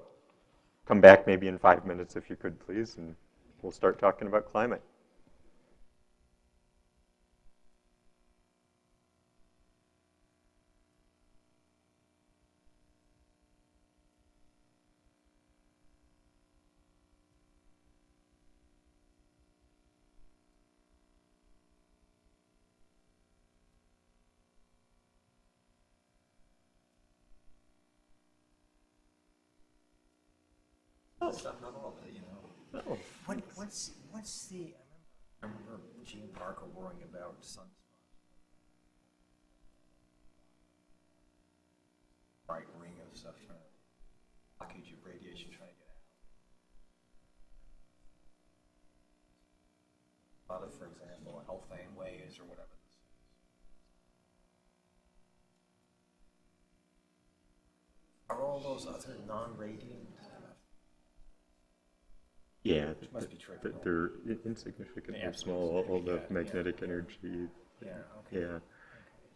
come back maybe in 5 minutes if you could, please, and we'll start talking about climate. Stuff, not all of it, you know. Oh. What's the? I remember Gene Parker worrying about sunspots. Bright ring of stuff trying to blockage of radiation trying to get out. A lot of, for example, Alfvén waves or whatever. Are all those other non-radiant? Yeah, Must be trivial. they're insignificantly small, all the magnetic energy. Yeah, okay.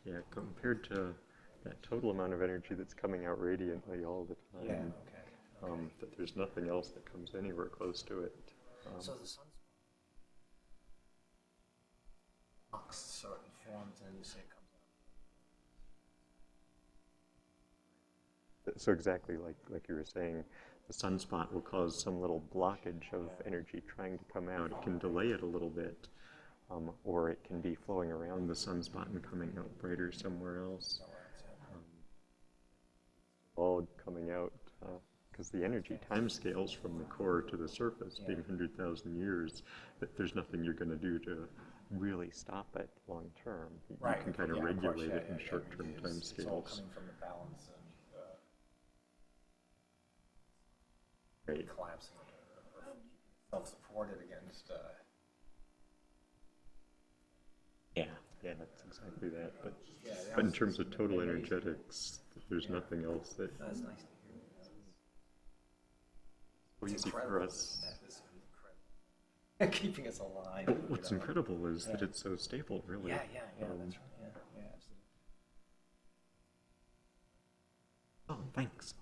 Yeah, compared to that total amount of energy that's coming out radiantly all the time. Yeah, okay. There's nothing else that comes anywhere close to it. So the sunspot blocks certain forms, and you say it comes out. So exactly like you were saying, the sunspot will cause some little blockage of energy trying to come out. It can delay it a little bit, or it can be flowing around the sunspot and coming out brighter somewhere else. All coming out, because the energy timescales from the core to the surface being 100,000 years, that there's nothing you're going to do to really stop it long term. You can kind of regulate it in short-term timescales. It's all coming from the balance and collapsing, self-supported against. Yeah, that's exactly that. But in terms of total energetics, there's nothing else that. That's nice to hear. So easy for us. That is incredible. Keeping us alive. What's incredible is that it's so stable, really. Yeah, that's right. Yeah, absolutely. Oh, thanks.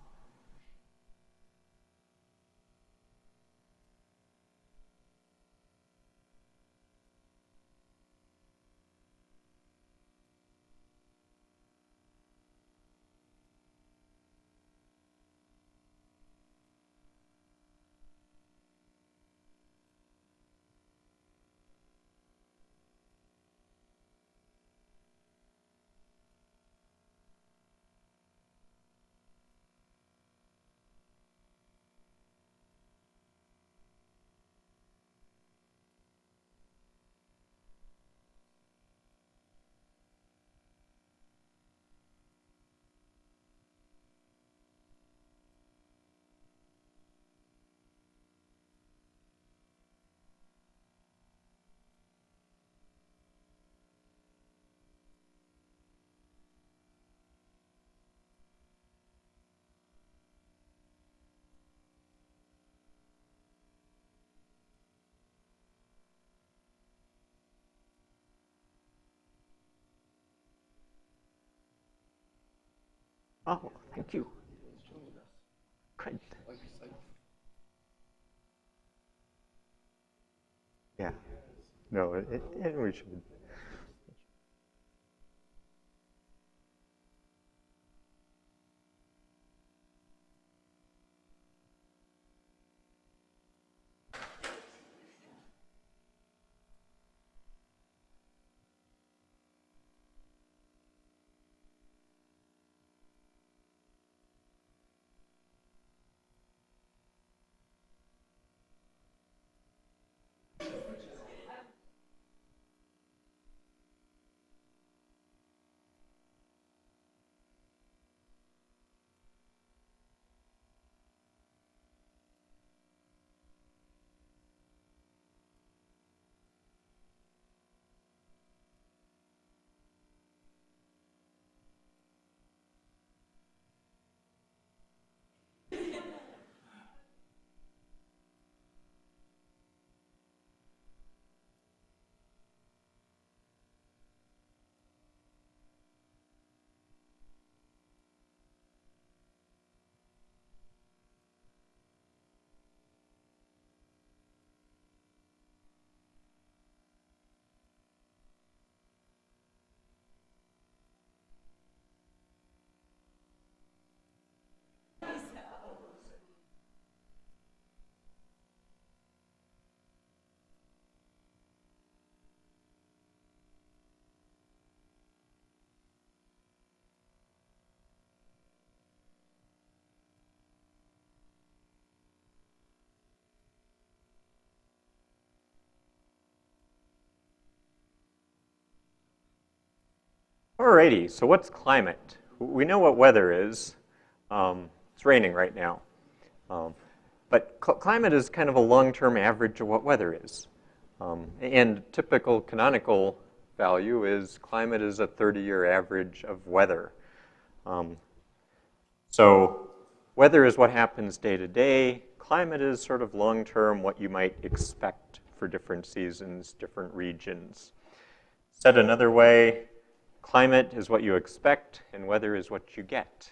Oh, thank you. Great. Yeah. No, and we should. Alrighty, so what's climate? We know what weather is. It's raining right now. But climate is kind of a long-term average of what weather is. And typical canonical value is climate is a 30-year average of weather. So weather is what happens day to day. Climate is sort of long-term what you might expect for different seasons, different regions. Said another way, climate is what you expect, and weather is what you get.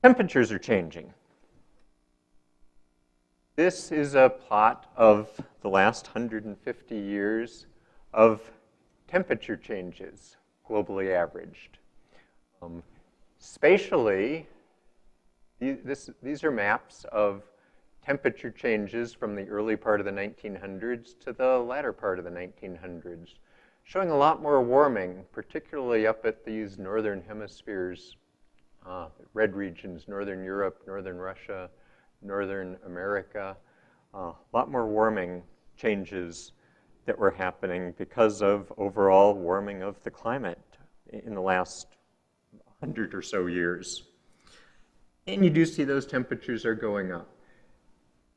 Temperatures are changing. This is a plot of the last 150 years of temperature changes, globally averaged. Spatially, these are maps of temperature changes from the early part of the 1900s to the latter part of the 1900s, showing a lot more warming, particularly up at these northern hemispheres, red regions, northern Europe, northern Russia, northern America. A lot more warming changes that were happening because of overall warming of the climate in the last 100 or so years. And you do see those temperatures are going up.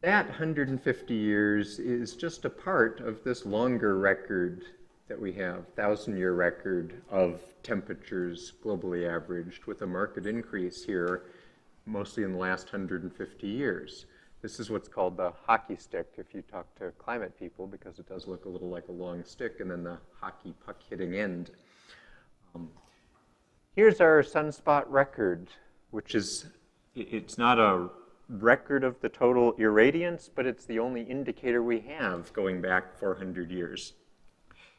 That 150 years is just a part of this longer record that we have, 1,000-year record of temperatures globally averaged, with a marked increase here, mostly in the last 150 years. This is what's called the hockey stick if you talk to climate people, because it does look a little like a long stick, and then the hockey puck hitting end. Here's our sunspot record, which is, it's not a record of the total irradiance, but it's the only indicator we have going back 400 years.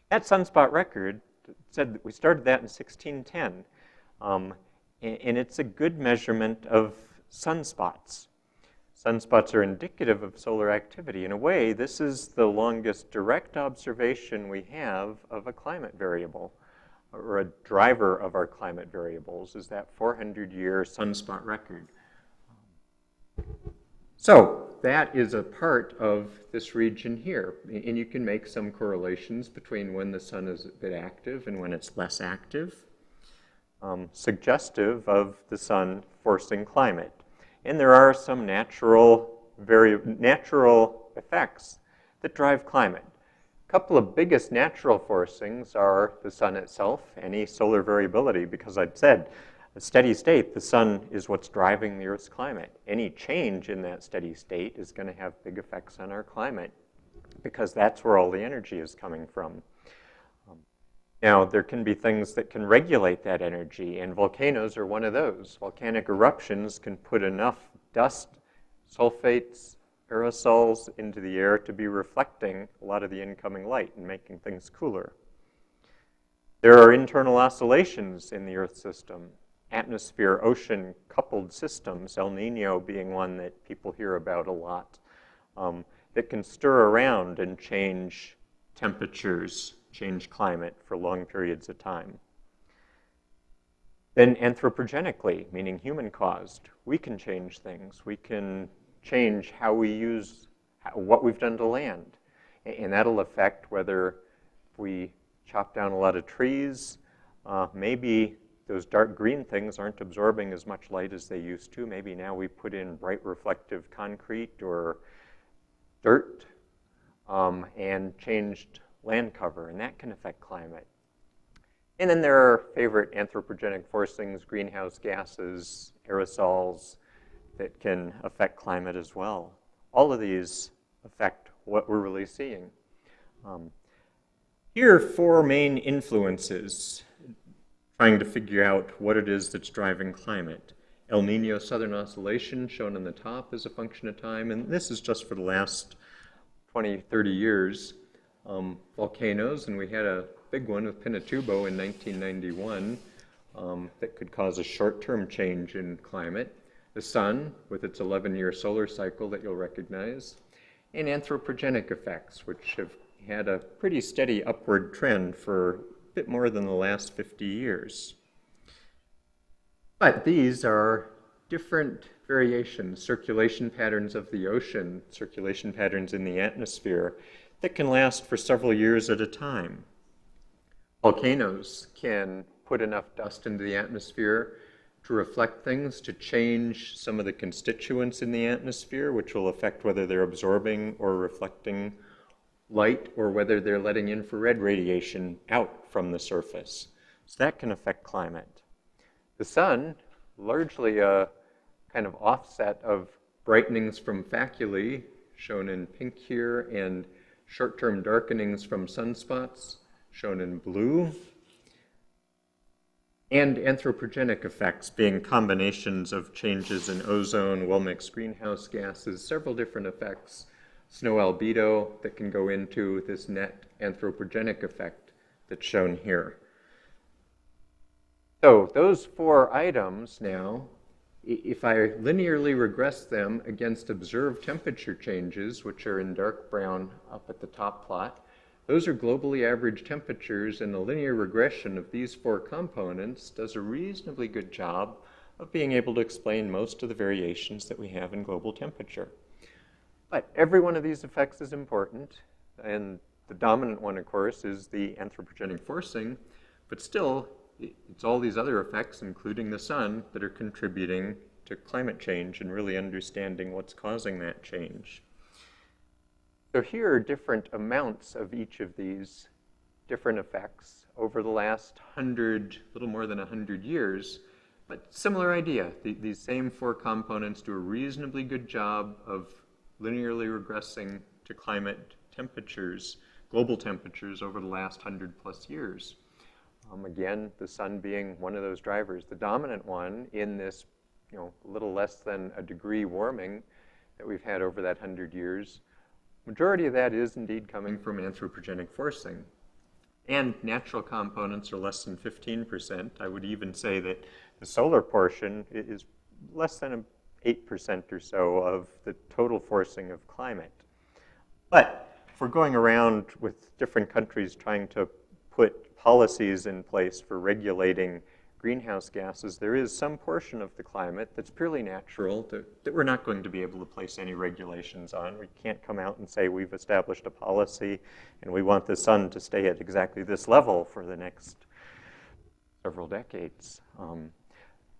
That sunspot record said that we started that in 1610, and it's a good measurement of sunspots. Sunspots are indicative of solar activity. In a way, this is the longest direct observation we have of a climate variable, or a driver of our climate variables, is that 400-year sunspot record. So that is a part of this region here. And you can make some correlations between when the sun is a bit active and when it's less active, suggestive of the sun forcing climate. And there are some natural effects that drive climate. A couple of biggest natural forcings are the sun itself, any solar variability, because I'd said, a steady state, the sun is what's driving the Earth's climate. Any change in that steady state is going to have big effects on our climate, because that's where all the energy is coming from. Now, there can be things that can regulate that energy, and volcanoes are one of those. Volcanic eruptions can put enough dust, sulfates, aerosols into the air to be reflecting a lot of the incoming light and making things cooler. There are internal oscillations in the Earth system. Atmosphere, ocean coupled systems, El Nino being one that people hear about a lot, that can stir around and change temperatures, change climate for long periods of time. Then anthropogenically, meaning human-caused, we can change things. We can change how we use what we've done to land. And that'll affect whether if we chop down a lot of trees, maybe those dark green things aren't absorbing as much light as they used to. Maybe now we put in bright reflective concrete or dirt and changed land cover, and that can affect climate. And then there are favorite anthropogenic forcings, greenhouse gases, aerosols that can affect climate as well. All of these affect what we're really seeing. Here are four main influences trying to figure out what it is that's driving climate. El Nino southern oscillation, shown on the top, is a function of time, and this is just for the last 20, 30 years. Volcanoes, and we had a big one with Pinatubo in 1991 that could cause a short-term change in climate. The sun, with its 11-year solar cycle that you'll recognize, and anthropogenic effects, which have had a pretty steady upward trend for a bit more than the last 50 years. But these are different variations, circulation patterns of the ocean, circulation patterns in the atmosphere, that can last for several years at a time. Volcanoes can put enough dust into the atmosphere to reflect things, to change some of the constituents in the atmosphere, which will affect whether they're absorbing or reflecting light, or whether they're letting infrared radiation out from the surface. So that can affect climate. The sun, largely a kind of offset of brightenings from faculae, shown in pink here, and short-term darkenings from sunspots, shown in blue, and anthropogenic effects, being combinations of changes in ozone, well-mixed greenhouse gases, several different effects, snow albedo that can go into this net anthropogenic effect that's shown here. So those 4 items now, if I linearly regress them against observed temperature changes, which are in dark brown up at the top plot, those are globally average temperatures, and the linear regression of these 4 components does a reasonably good job of being able to explain most of the variations that we have in global temperature. But every one of these effects is important, and the dominant one, of course, is the anthropogenic forcing, but still, it's all these other effects, including the sun, that are contributing to climate change and really understanding what's causing that change. So here are different amounts of each of these different effects over the last little more than 100 years, but similar idea. These same 4 components do a reasonably good job of linearly regressing to climate temperatures, global temperatures over the last 100+ years. Again, the sun being one of those drivers. The dominant one in this, little less than a degree warming that we've had over that 100 years, majority of that is indeed coming from anthropogenic forcing. And natural components are less than 15%. I would even say that the solar portion is less than 8% or so of the total forcing of climate. But if we're going around with different countries trying to put policies in place for regulating greenhouse gases, there is some portion of the climate that's purely natural that we're not going to be able to place any regulations on. We can't come out and say we've established a policy and we want the sun to stay at exactly this level for the next several decades.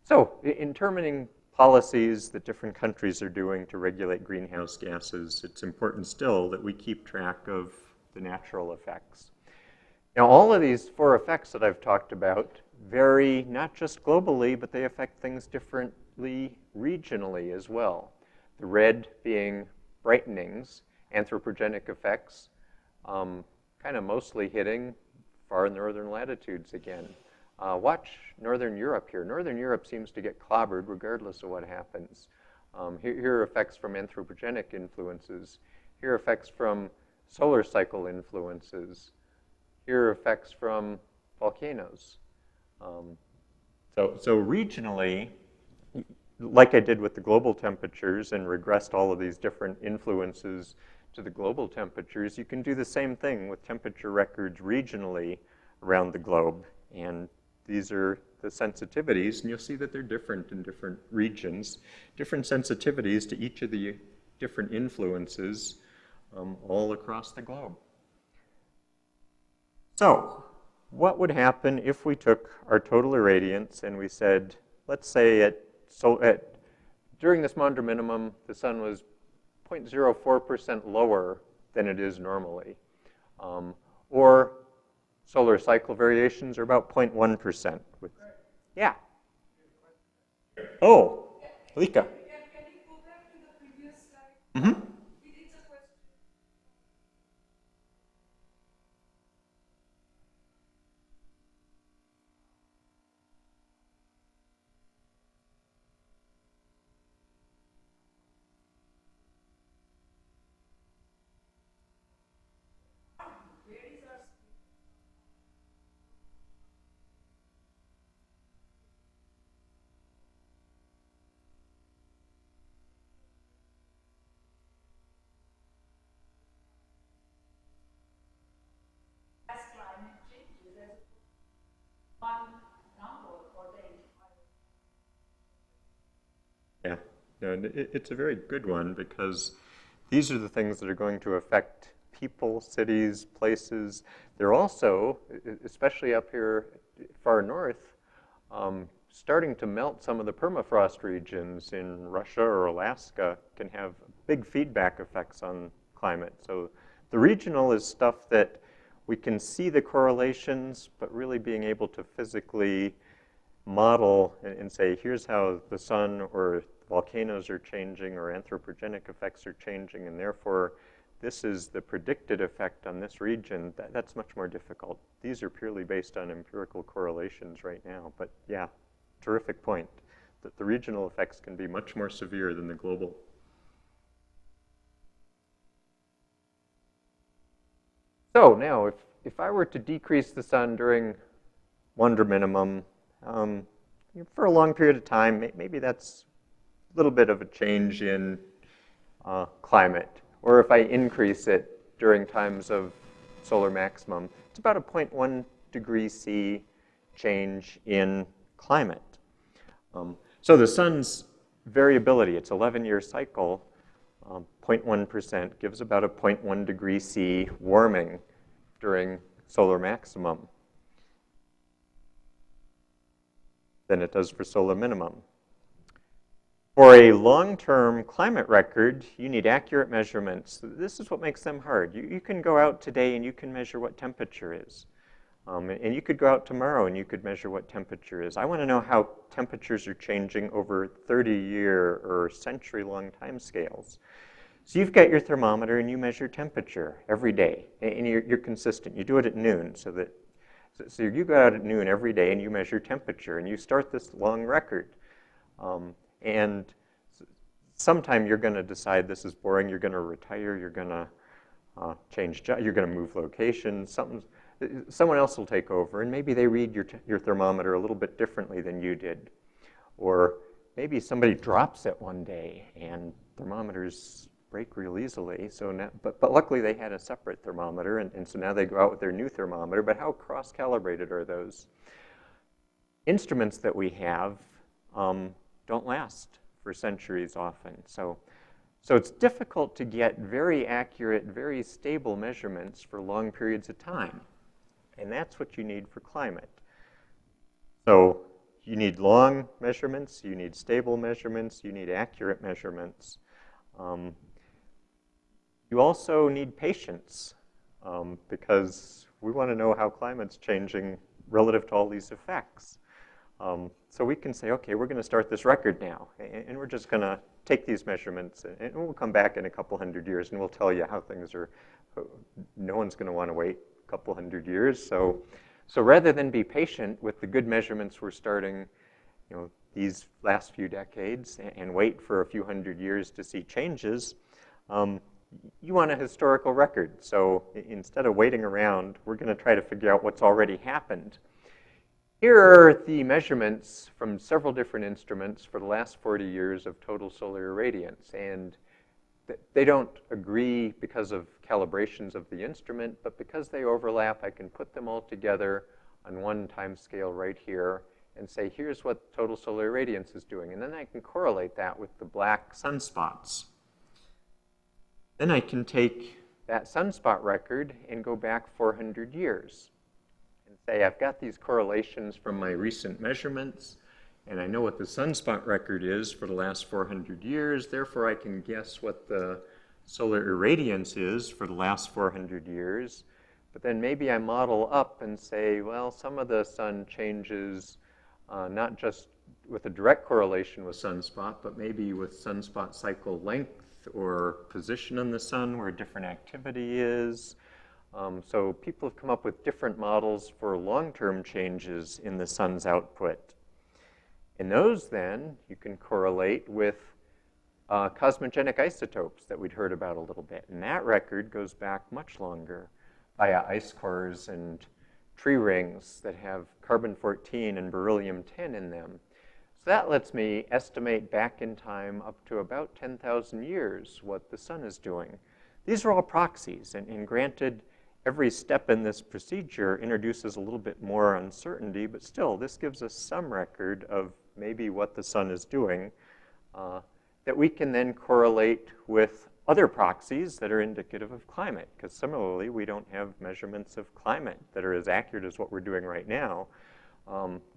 So in determining policies that different countries are doing to regulate greenhouse gases, it's important still that we keep track of the natural effects. Now, all of these 4 effects that I've talked about vary not just globally, but they affect things differently regionally as well. The red being brightenings, anthropogenic effects, kind of mostly hitting far northern latitudes again. Watch Northern Europe here. Northern Europe seems to get clobbered regardless of what happens. Here are effects from anthropogenic influences. Here are effects from solar cycle influences. Here are effects from volcanoes. So regionally, like I did with the global temperatures and regressed all of these different influences to the global temperatures, you can do the same thing with temperature records regionally around the globe. And these are the sensitivities, and you'll see that they're different in different regions, different sensitivities to each of the different influences all across the globe. So what would happen if we took our total irradiance and we said, let's say during this Maunder minimum, the sun was 0.04% lower than it is normally. Or solar cycle variations are about 0.1%. Yeah. Oh, Lika. Can you go back to the previous slide? Mm-hmm. It's a question. Where is our as climate changes as one number for the entire. Yeah, no, it's a very good one because these are the things that are going to affect people, cities, places. They're also, especially up here far north, starting to melt some of the permafrost regions in Russia or Alaska can have big feedback effects on climate. So the regional is stuff that we can see the correlations, but really being able to physically model and say, here's how the sun or volcanoes are changing or anthropogenic effects are changing, and therefore this is the predicted effect on this region. That's much more difficult. These are purely based on empirical correlations right now. But yeah, terrific point, that the regional effects can be much more severe than the global. So now, if I were to decrease the sun during wonder minimum for a long period of time, maybe that's a little bit of a change in climate. Or if I increase it during times of solar maximum, it's about a 0.1 degree C change in climate. So the sun's variability, its 11-year cycle, 0.1% gives about a 0.1 degree C warming during solar maximum than it does for solar minimum. For a long-term climate record, you need accurate measurements. This is what makes them hard. You can go out today and you can measure what temperature is. And you could go out tomorrow and you could measure what temperature is. I want to know how temperatures are changing over 30-year or century-long time scales. So you've got your thermometer and you measure temperature every day. And you're consistent. You do it at noon so you go out at noon every day and you measure temperature and you start this long record. And sometime you're going to decide this is boring. You're going to retire. You're going to change jobs. You're going to move locations. Someone else will take over, and maybe they read your thermometer a little bit differently than you did. Or maybe somebody drops it one day, and thermometers break real easily. So now, but luckily they had a separate thermometer, and so now they go out with their new thermometer. But how cross-calibrated are those? Instruments that we have don't last for centuries often. So it's difficult to get very accurate, very stable measurements for long periods of time. And that's what you need for climate. So you need long measurements, you need stable measurements, you need accurate measurements. You also need patience because we want to know how climate's changing relative to all these effects. So we can say, okay, we're going to start this record now, and we're just going to take these measurements, and we'll come back in a couple hundred years, and we'll tell you how things are. No one's going to want to wait a couple hundred years. So rather than be patient with the good measurements we're starting, these last few decades, and wait for a few hundred years to see changes, you want a historical record. So instead of waiting around, we're going to try to figure out what's already happened. Here are the measurements from several different instruments for the last 40 years of total solar irradiance. And they don't agree because of calibrations of the instrument, but because they overlap, I can put them all together on one time scale right here and say, here's what total solar irradiance is doing. And then I can correlate that with the black sunspots. Then I can take that sunspot record and go back 400 years. Say, I've got these correlations from my recent measurements, and I know what the sunspot record is for the last 400 years. Therefore, I can guess what the solar irradiance is for the last 400 years. But then maybe I model up and say, well, some of the sun changes not just with a direct correlation with sunspot, but maybe with sunspot cycle length or position on the sun where different activity is. So people have come up with different models for long-term changes in the sun's output. And those then you can correlate with cosmogenic isotopes that we'd heard about a little bit. And that record goes back much longer via ice cores and tree rings that have carbon-14 and beryllium-10 in them. So that lets me estimate back in time up to about 10,000 years what the sun is doing. These are all proxies, and granted, every step in this procedure introduces a little bit more uncertainty, but still, this gives us some record of maybe what the sun is doing that we can then correlate with other proxies that are indicative of climate, because similarly, we don't have measurements of climate that are as accurate as what we're doing right now,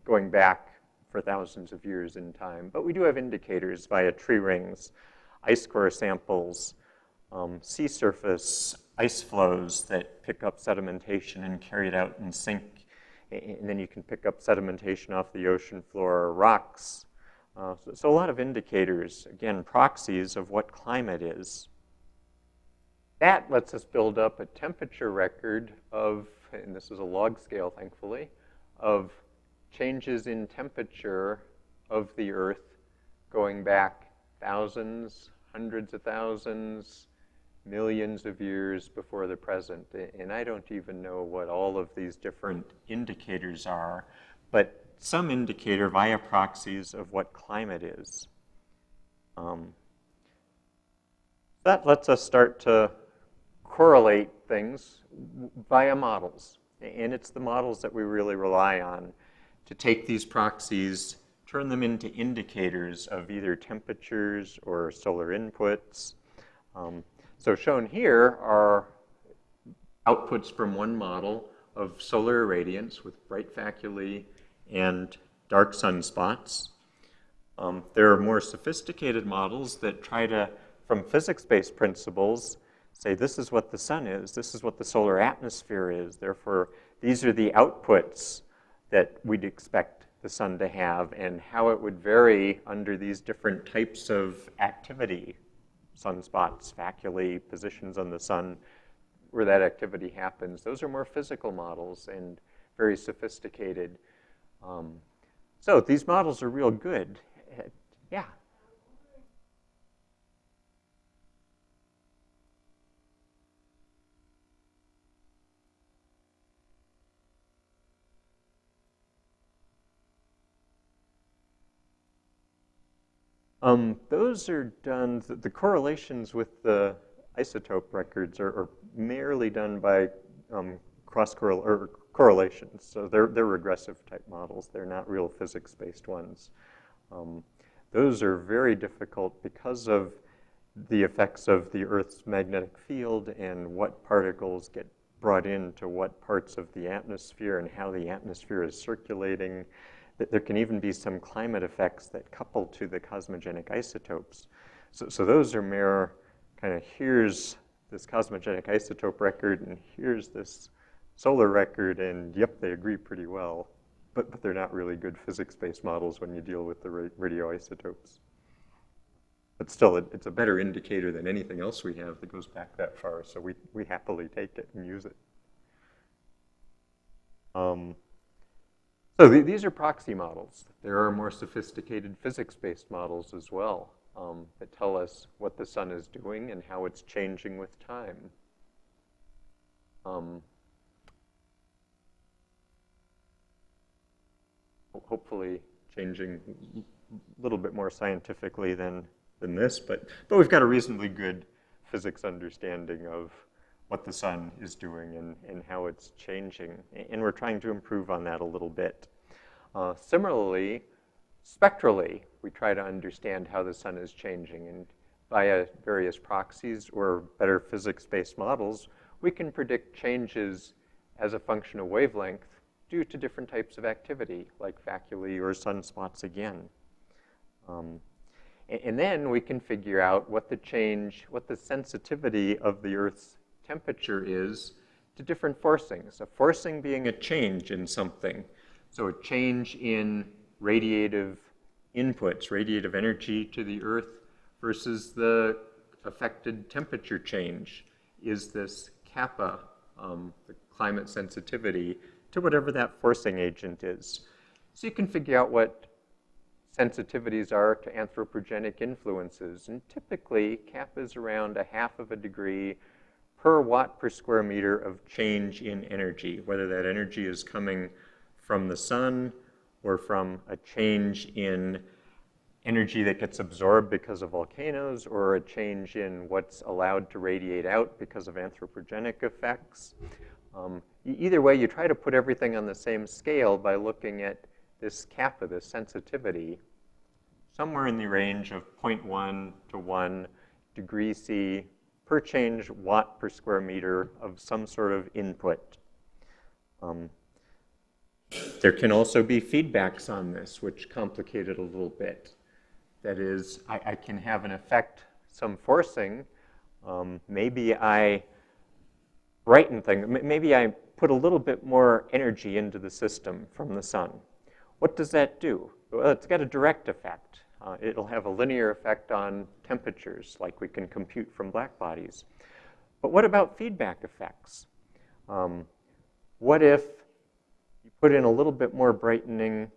going back for thousands of years in time. But we do have indicators via tree rings, ice core samples, sea surface ice flows that pick up sedimentation and carry it out and sink. And then you can pick up sedimentation off the ocean floor, rocks. So a lot of indicators, again, proxies of what climate is. That lets us build up a temperature record of, and this is a log scale, thankfully, of changes in temperature of the Earth going back thousands, hundreds of thousands, millions of years before the present. And I don't even know what all of these different indicators are, but some indicator via proxies of what climate is. That lets us start to correlate things via models. And it's the models that we really rely on to take these proxies, turn them into indicators of either temperatures or solar inputs. So shown here are outputs from one model of solar irradiance with bright faculae and dark sunspots. There are more sophisticated models that try to, from physics-based principles, say this is what the sun is, this is what the solar atmosphere is, therefore these are the outputs that we'd expect the sun to have and how it would vary under these different types of activity, sunspots, faculae, positions on the sun, where that activity happens. Those are more physical models and very sophisticated. So these models are real good. Yeah. Those are done, the correlations with the isotope records are merely done by correlations. So they're regressive type models. They're not real physics-based ones. Those are very difficult because of the effects of the Earth's magnetic field and what particles get brought into what parts of the atmosphere and how the atmosphere is circulating. There can even be some climate effects that couple to the cosmogenic isotopes. So those are mere kind of, here's this cosmogenic isotope record, and here's this solar record, and yep, they agree pretty well. But they're not really good physics-based models when you deal with the radioisotopes. But still, it's a better indicator than anything else we have that goes back that far, so we happily take it and use it. So these are proxy models. There are more sophisticated physics-based models as well that tell us what the sun is doing and how it's changing with time. Hopefully changing a little bit more scientifically than this, but we've got a reasonably good physics understanding of what the sun is doing and how it's changing. And we're trying to improve on that a little bit. Similarly, spectrally, we try to understand how the sun is changing. And via various proxies or better physics-based models, we can predict changes as a function of wavelength due to different types of activity, like faculae or sunspots again. And then we can figure out what the sensitivity of the Earth's temperature is to different forcings. A forcing being a change in something. So a change in radiative inputs, radiative energy to the Earth versus the affected temperature change is this kappa, the climate sensitivity, to whatever that forcing agent is. So you can figure out what sensitivities are to anthropogenic influences. And typically, kappa is around 1/2 degree per watt per square meter of change in energy, whether that energy is coming from the sun or from a change in energy that gets absorbed because of volcanoes or a change in what's allowed to radiate out because of anthropogenic effects. Either way, you try to put everything on the same scale by looking at this kappa, this sensitivity, somewhere in the range of 0.1 to 1 degree C per change watt per square meter of some sort of input. There can also be feedbacks on this, which complicate it a little bit. That is, I can have an effect, some forcing. Maybe I brighten things. Maybe I put a little bit more energy into the system from the sun. What does that do? Well, it's got a direct effect. It'll have a linear effect on temperatures, like we can compute from black bodies. But what about feedback effects? What if you put in a little bit more brightening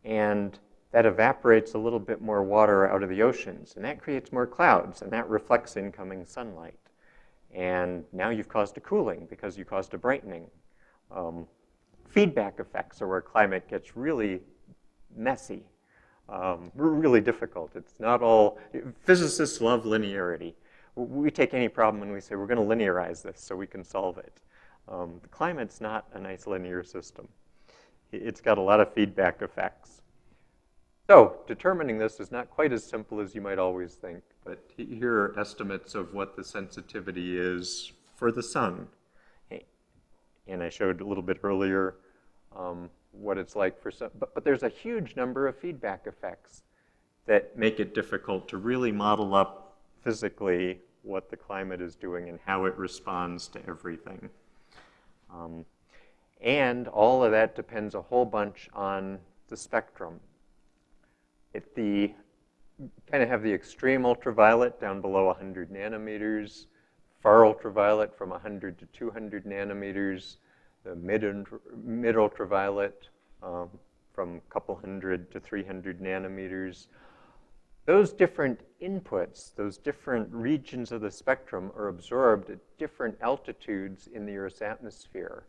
and that evaporates a little bit more water out of the oceans, and that creates more clouds, and that reflects incoming sunlight. And now you've caused a cooling because you caused a brightening. Feedback effects are where climate gets really messy, really difficult. It's not all, physicists love linearity. We take any problem and we say, we're going to linearize this so we can solve it. The climate's not a nice linear system. It's got a lot of feedback effects. So determining this is not quite as simple as you might always think, but here are estimates of what the sensitivity is for the sun. And I showed a little bit earlier what it's like for some, but there's a huge number of feedback effects that make it difficult to really model up physically what the climate is doing and how it responds to everything. And all of that depends a whole bunch on the spectrum. Kind of have the extreme ultraviolet down below 100 nanometers, far ultraviolet from 100 to 200 nanometers, the mid ultraviolet from a couple hundred to 300 nanometers. Those different inputs, those different regions of the spectrum are absorbed at different altitudes in the Earth's atmosphere,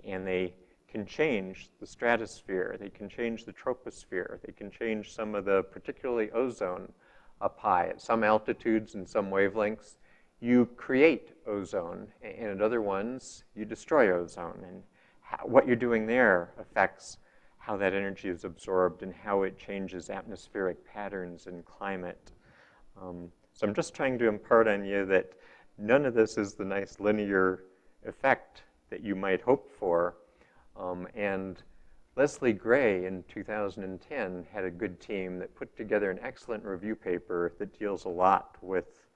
and they can change the stratosphere, they can change the troposphere, they can change some of the, particularly ozone up high. At some altitudes and some wavelengths, you create ozone, and at other ones, you destroy ozone. And what you're doing there affects how that energy is absorbed and how it changes atmospheric patterns and climate. So I'm just trying to impart on you that none of this is the nice linear effect that you might hope for. And Leslie Gray in 2010 had a good team that put together an excellent review paper that deals a lot with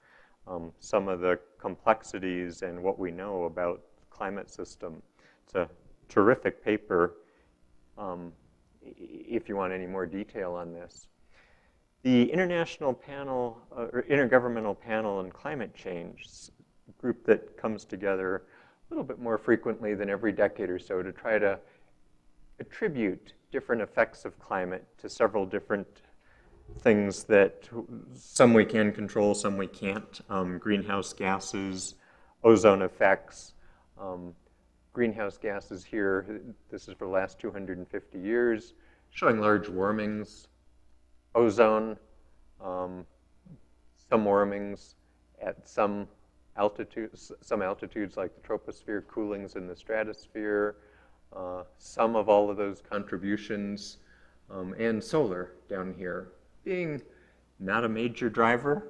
some of the complexities and what we know about the climate system. It's a terrific paper if you want any more detail on this. The International Panel, or Intergovernmental Panel on Climate Change group that comes together a little bit more frequently than every decade or so to try to attribute different effects of climate to several different things that some we can control, some we can't. Greenhouse gases, ozone effects. Greenhouse gases here, this is for the last 250 years, showing large warmings. Ozone, some warmings at some altitudes like the troposphere, coolings in the stratosphere, some of all of those contributions, and solar down here being not a major driver,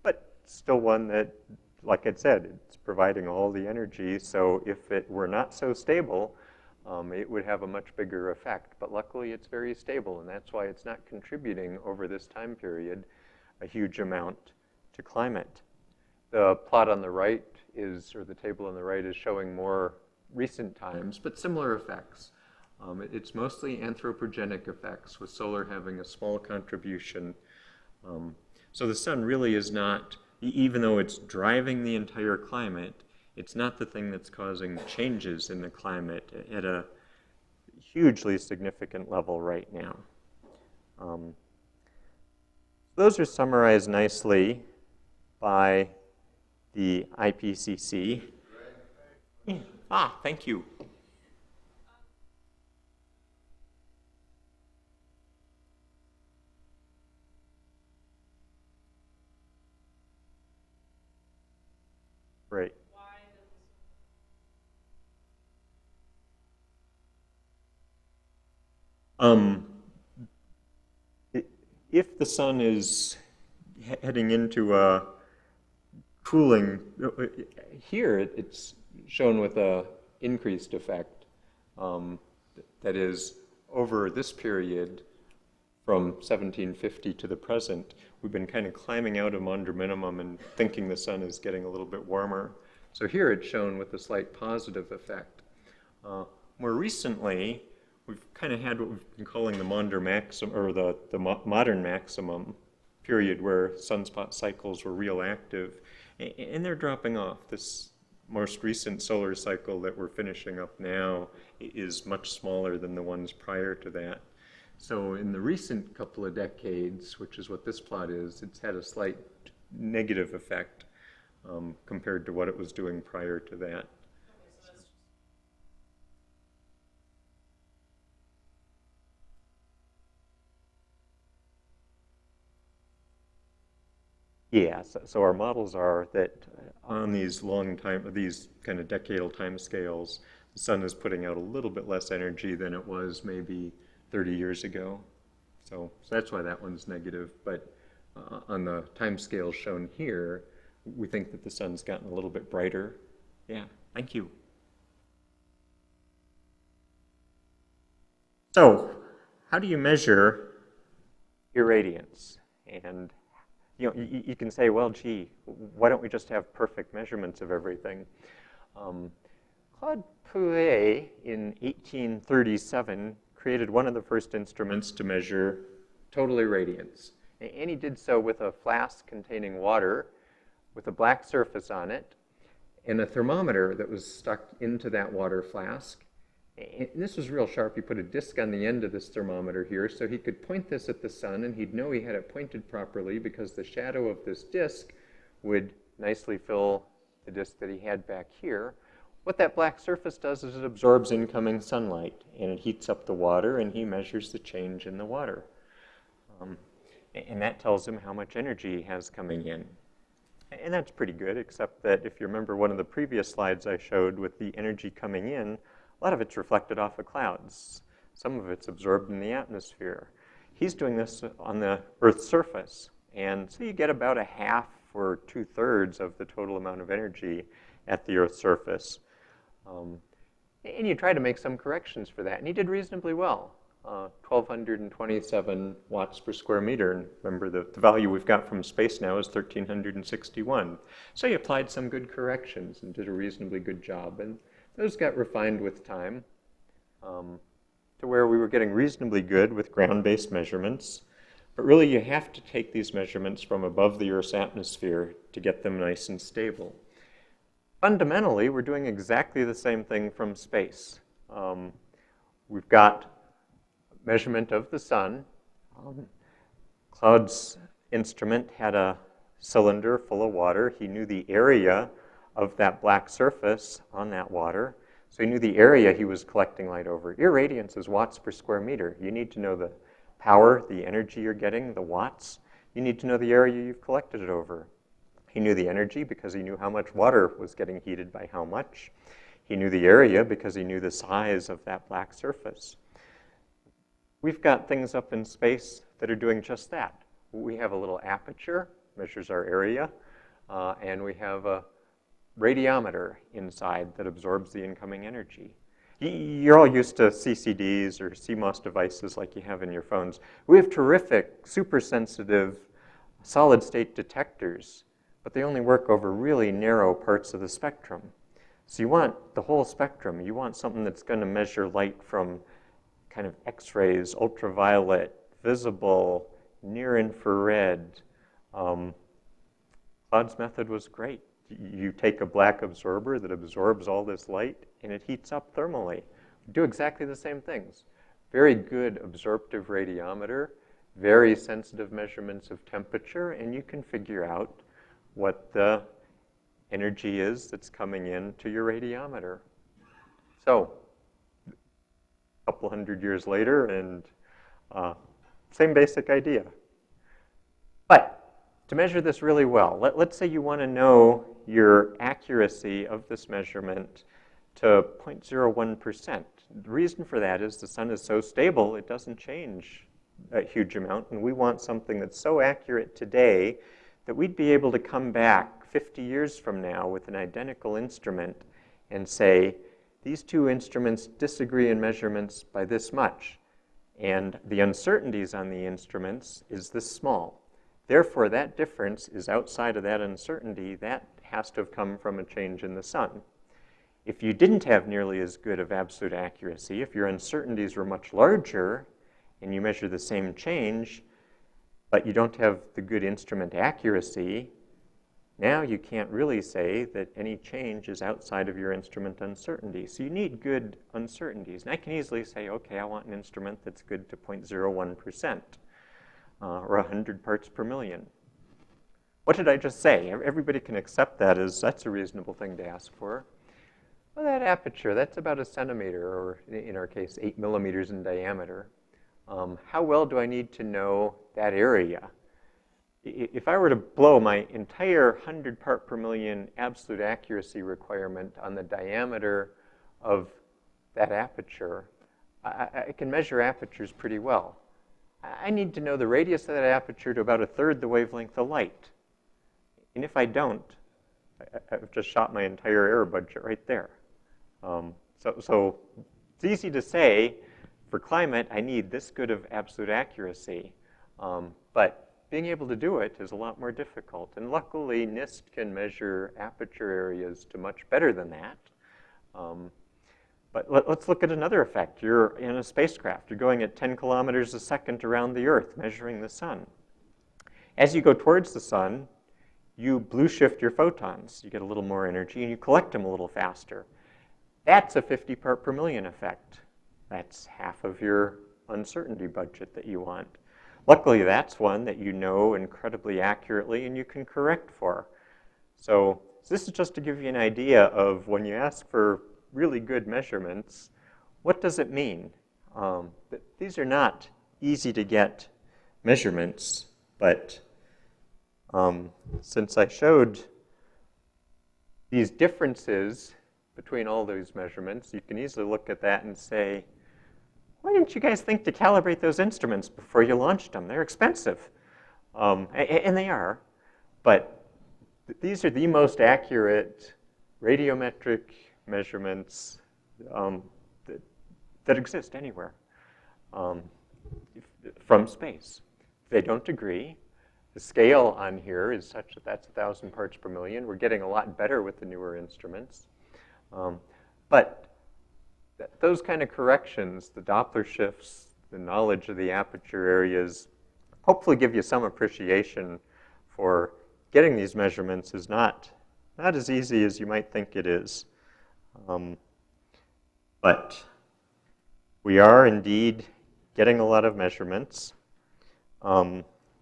but still one that, like I said, it's providing all the energy. So if it were not so stable, it would have a much bigger effect. But luckily, it's very stable, and that's why it's not contributing over this time period a huge amount to climate. The plot on the right is, or the table on the right is showing more recent times, but similar effects. It's mostly anthropogenic effects, with solar having a small contribution. So the sun really is not, even though it's driving the entire climate, it's not the thing that's causing changes in the climate at a hugely significant level right now. Those are summarized nicely by the IPCC. Yeah. Thank you. Right. If the sun is heading into a cooling, here it's shown with a increased effect. That is, over this period, from 1750 to the present, we've been kind of climbing out of Maunder minimum and thinking the sun is getting a little bit warmer. So here it's shown with a slight positive effect. More recently, we've kind of had what we've been calling the Maunder maximum, or the modern maximum period where sunspot cycles were real active, and they're dropping off. This most recent solar cycle that we're finishing up now is much smaller than the ones prior to that. So in the recent couple of decades, which is what this plot is, it's had a slight negative effect compared to what it was doing prior to that. Yeah, so our models are that on these these kind of decadal time scales, the sun is putting out a little bit less energy than it was maybe 30 years ago. So that's why that one's negative. But on the time scale shown here, we think that the sun's gotten a little bit brighter. Yeah, thank you. So how do you measure irradiance? And you know, you can say, well, gee, why don't we just have perfect measurements of everything? Claude Pouillet in 1837 created one of the first instruments to measure total irradiance. And he did so with a flask containing water with a black surface on it and a thermometer that was stuck into that water flask. And this was real sharp. He put a disc on the end of this thermometer here so he could point this at the sun and he'd know he had it pointed properly because the shadow of this disc would nicely fill the disc that he had back here. What that black surface does is it absorbs incoming sunlight and it heats up the water and he measures the change in the water. And that tells him how much energy he has coming in. And that's pretty good, except that if you remember one of the previous slides I showed with the energy coming in, a lot of it's reflected off of clouds. Some of it's absorbed in the atmosphere. He's doing this on the Earth's surface. And so you get about a half or 2/3 of the total amount of energy at the Earth's surface. And you try to make some corrections for that. And he did reasonably well. 1,227 watts per square meter. And remember, the value we've got from space now is 1,361. So he applied some good corrections and did a reasonably good job. And those got refined with time to where we were getting reasonably good with ground-based measurements. But really, you have to take these measurements from above the Earth's atmosphere to get them nice and stable. Fundamentally, we're doing exactly the same thing from space. We've got measurement of the sun. Claude's instrument had a cylinder full of water. He knew the area of that black surface on that water. So he knew the area he was collecting light over. Irradiance is watts per square meter. You need to know the power, the energy you're getting, the watts. You need to know the area you've collected it over. He knew the energy because he knew how much water was getting heated by how much. He knew the area because he knew the size of that black surface. We've got things up in space that are doing just that. We have a little aperture, measures our area, and we have a radiometer inside that absorbs the incoming energy. You're all used to CCDs or CMOS devices like you have in your phones. We have terrific, super sensitive, solid-state detectors, but they only work over really narrow parts of the spectrum. So you want the whole spectrum. You want something that's going to measure light from kind of X-rays, ultraviolet, visible, near-infrared. Claude's method was great. You take a black absorber that absorbs all this light, and it heats up thermally. Do exactly the same things. Very good absorptive radiometer, very sensitive measurements of temperature, and you can figure out what the energy is that's coming into your radiometer. So, a couple hundred years later, and same basic idea. But to measure this really well, let's say you want to know your accuracy of this measurement to 0.01%. The reason for that is the sun is so stable, it doesn't change a huge amount, and we want something that's so accurate today that we'd be able to come back 50 years from now with an identical instrument and say, these two instruments disagree in measurements by this much, and the uncertainties on the instruments is this small. Therefore, that difference is outside of that uncertainty. That has to have come from a change in the sun. If you didn't have nearly as good of absolute accuracy, if your uncertainties were much larger and you measure the same change, but you don't have the good instrument accuracy, now you can't really say that any change is outside of your instrument uncertainty. So you need good uncertainties. And I can easily say, okay, I want an instrument that's good to 0.01%, or 100 parts per million. What did I just say? Everybody can accept that as that's a reasonable thing to ask for. Well, that aperture, that's about a centimeter, or in our case, 8 millimeters in diameter. How well do I need to know that area? If I were to blow my entire 100 part per million absolute accuracy requirement on the diameter of that aperture, I can measure apertures pretty well. I need to know the radius of that aperture to about 1/3 the wavelength of light. And if I don't, I've just shot my entire error budget right there. So it's easy to say, for climate, I need this good of absolute accuracy. But being able to do it is a lot more difficult. And luckily, NIST can measure aperture areas to much better than that. But let's look at another effect. You're in a spacecraft. You're going at 10 kilometers a second around the Earth, measuring the sun. As you go towards the sun, you blue shift your photons. You get a little more energy, and you collect them a little faster. That's a 50 part per million effect. That's half of your uncertainty budget that you want. Luckily, that's one that you know incredibly accurately and you can correct for. So this is just to give you an idea of when you ask for really good measurements, what does it mean? These are not easy to get measurements, but since I showed these differences between all those measurements, you can easily look at that and say, why didn't you guys think to calibrate those instruments before you launched them? They're expensive. And they are. But these are the most accurate radiometric measurements that exist anywhere from space. If they don't agree, the scale on here is such that that's 1,000 parts per million. We're getting a lot better with the newer instruments. But those kind of corrections, the Doppler shifts, the knowledge of the aperture areas, hopefully give you some appreciation for getting these measurements is not as easy as you might think it is. But we are indeed getting a lot of measurements.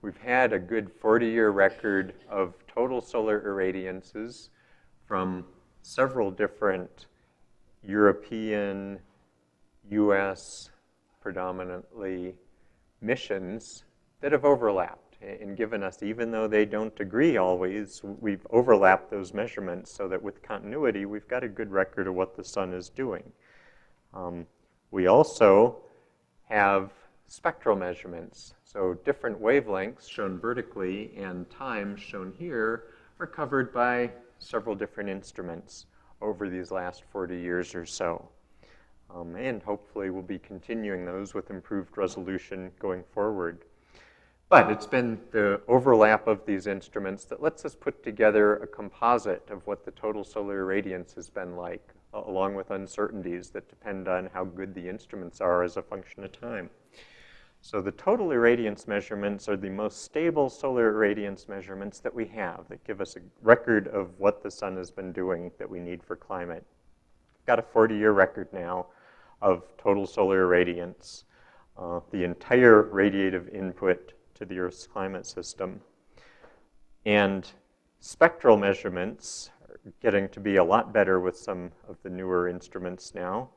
We've had a good 40-year record of total solar irradiances from several different European, US, predominantly, missions that have overlapped and given us, even though they don't agree always, we've overlapped those measurements so that with continuity, we've got a good record of what the sun is doing. We also have spectral measurements. So different wavelengths shown vertically and time shown here are covered by several different instruments over these last 40 years or so. And hopefully we'll be continuing those with improved resolution going forward. But it's been the overlap of these instruments that lets us put together a composite of what the total solar irradiance has been like, along with uncertainties that depend on how good the instruments are as a function of time. So the total irradiance measurements are the most stable solar irradiance measurements that we have that give us a record of what the sun has been doing that we need for climate. We've got a 40-year record now of total solar irradiance, the entire radiative input to the Earth's climate system. And spectral measurements are getting to be a lot better with some of the newer instruments now.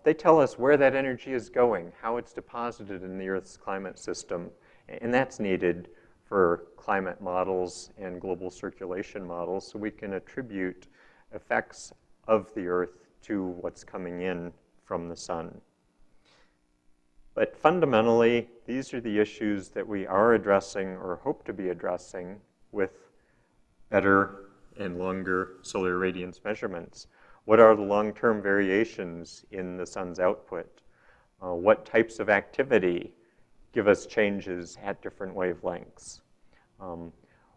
They tell us where that energy is going, how it's deposited in the Earth's climate system, and that's needed for climate models and global circulation models, so we can attribute effects of the Earth to what's coming in from the sun. But fundamentally, these are the issues that we are addressing or hope to be addressing with better and longer solar irradiance measurements. What are the long-term variations in the sun's output? What types of activity give us changes at different wavelengths?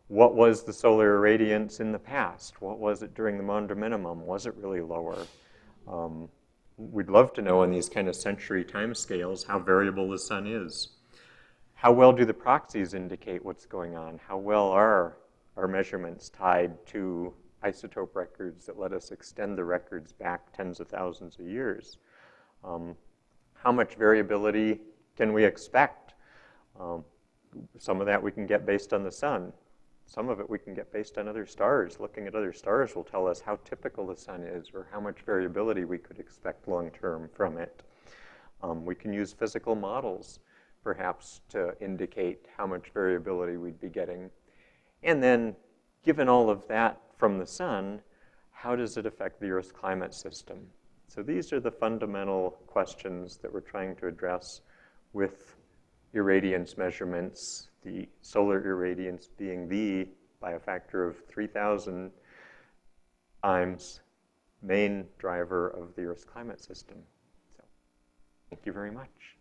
What was the solar irradiance in the past? What was it during the Maunder minimum? Was it really lower? We'd love to know on these kind of century timescales how variable the sun is. How well do the proxies indicate what's going on? How well are our measurements tied to isotope records that let us extend the records back tens of thousands of years? How much variability can we expect? Some of that we can get based on the sun. Some of it we can get based on other stars. Looking at other stars will tell us how typical the sun is or how much variability we could expect long-term from it. We can use physical models, perhaps, to indicate how much variability we'd be getting. And then, given all of that from the sun, how does it affect the Earth's climate system? So these are the fundamental questions that we're trying to address with irradiance measurements, the solar irradiance being by a factor of 3,000 times, main driver of the Earth's climate system. So, thank you very much.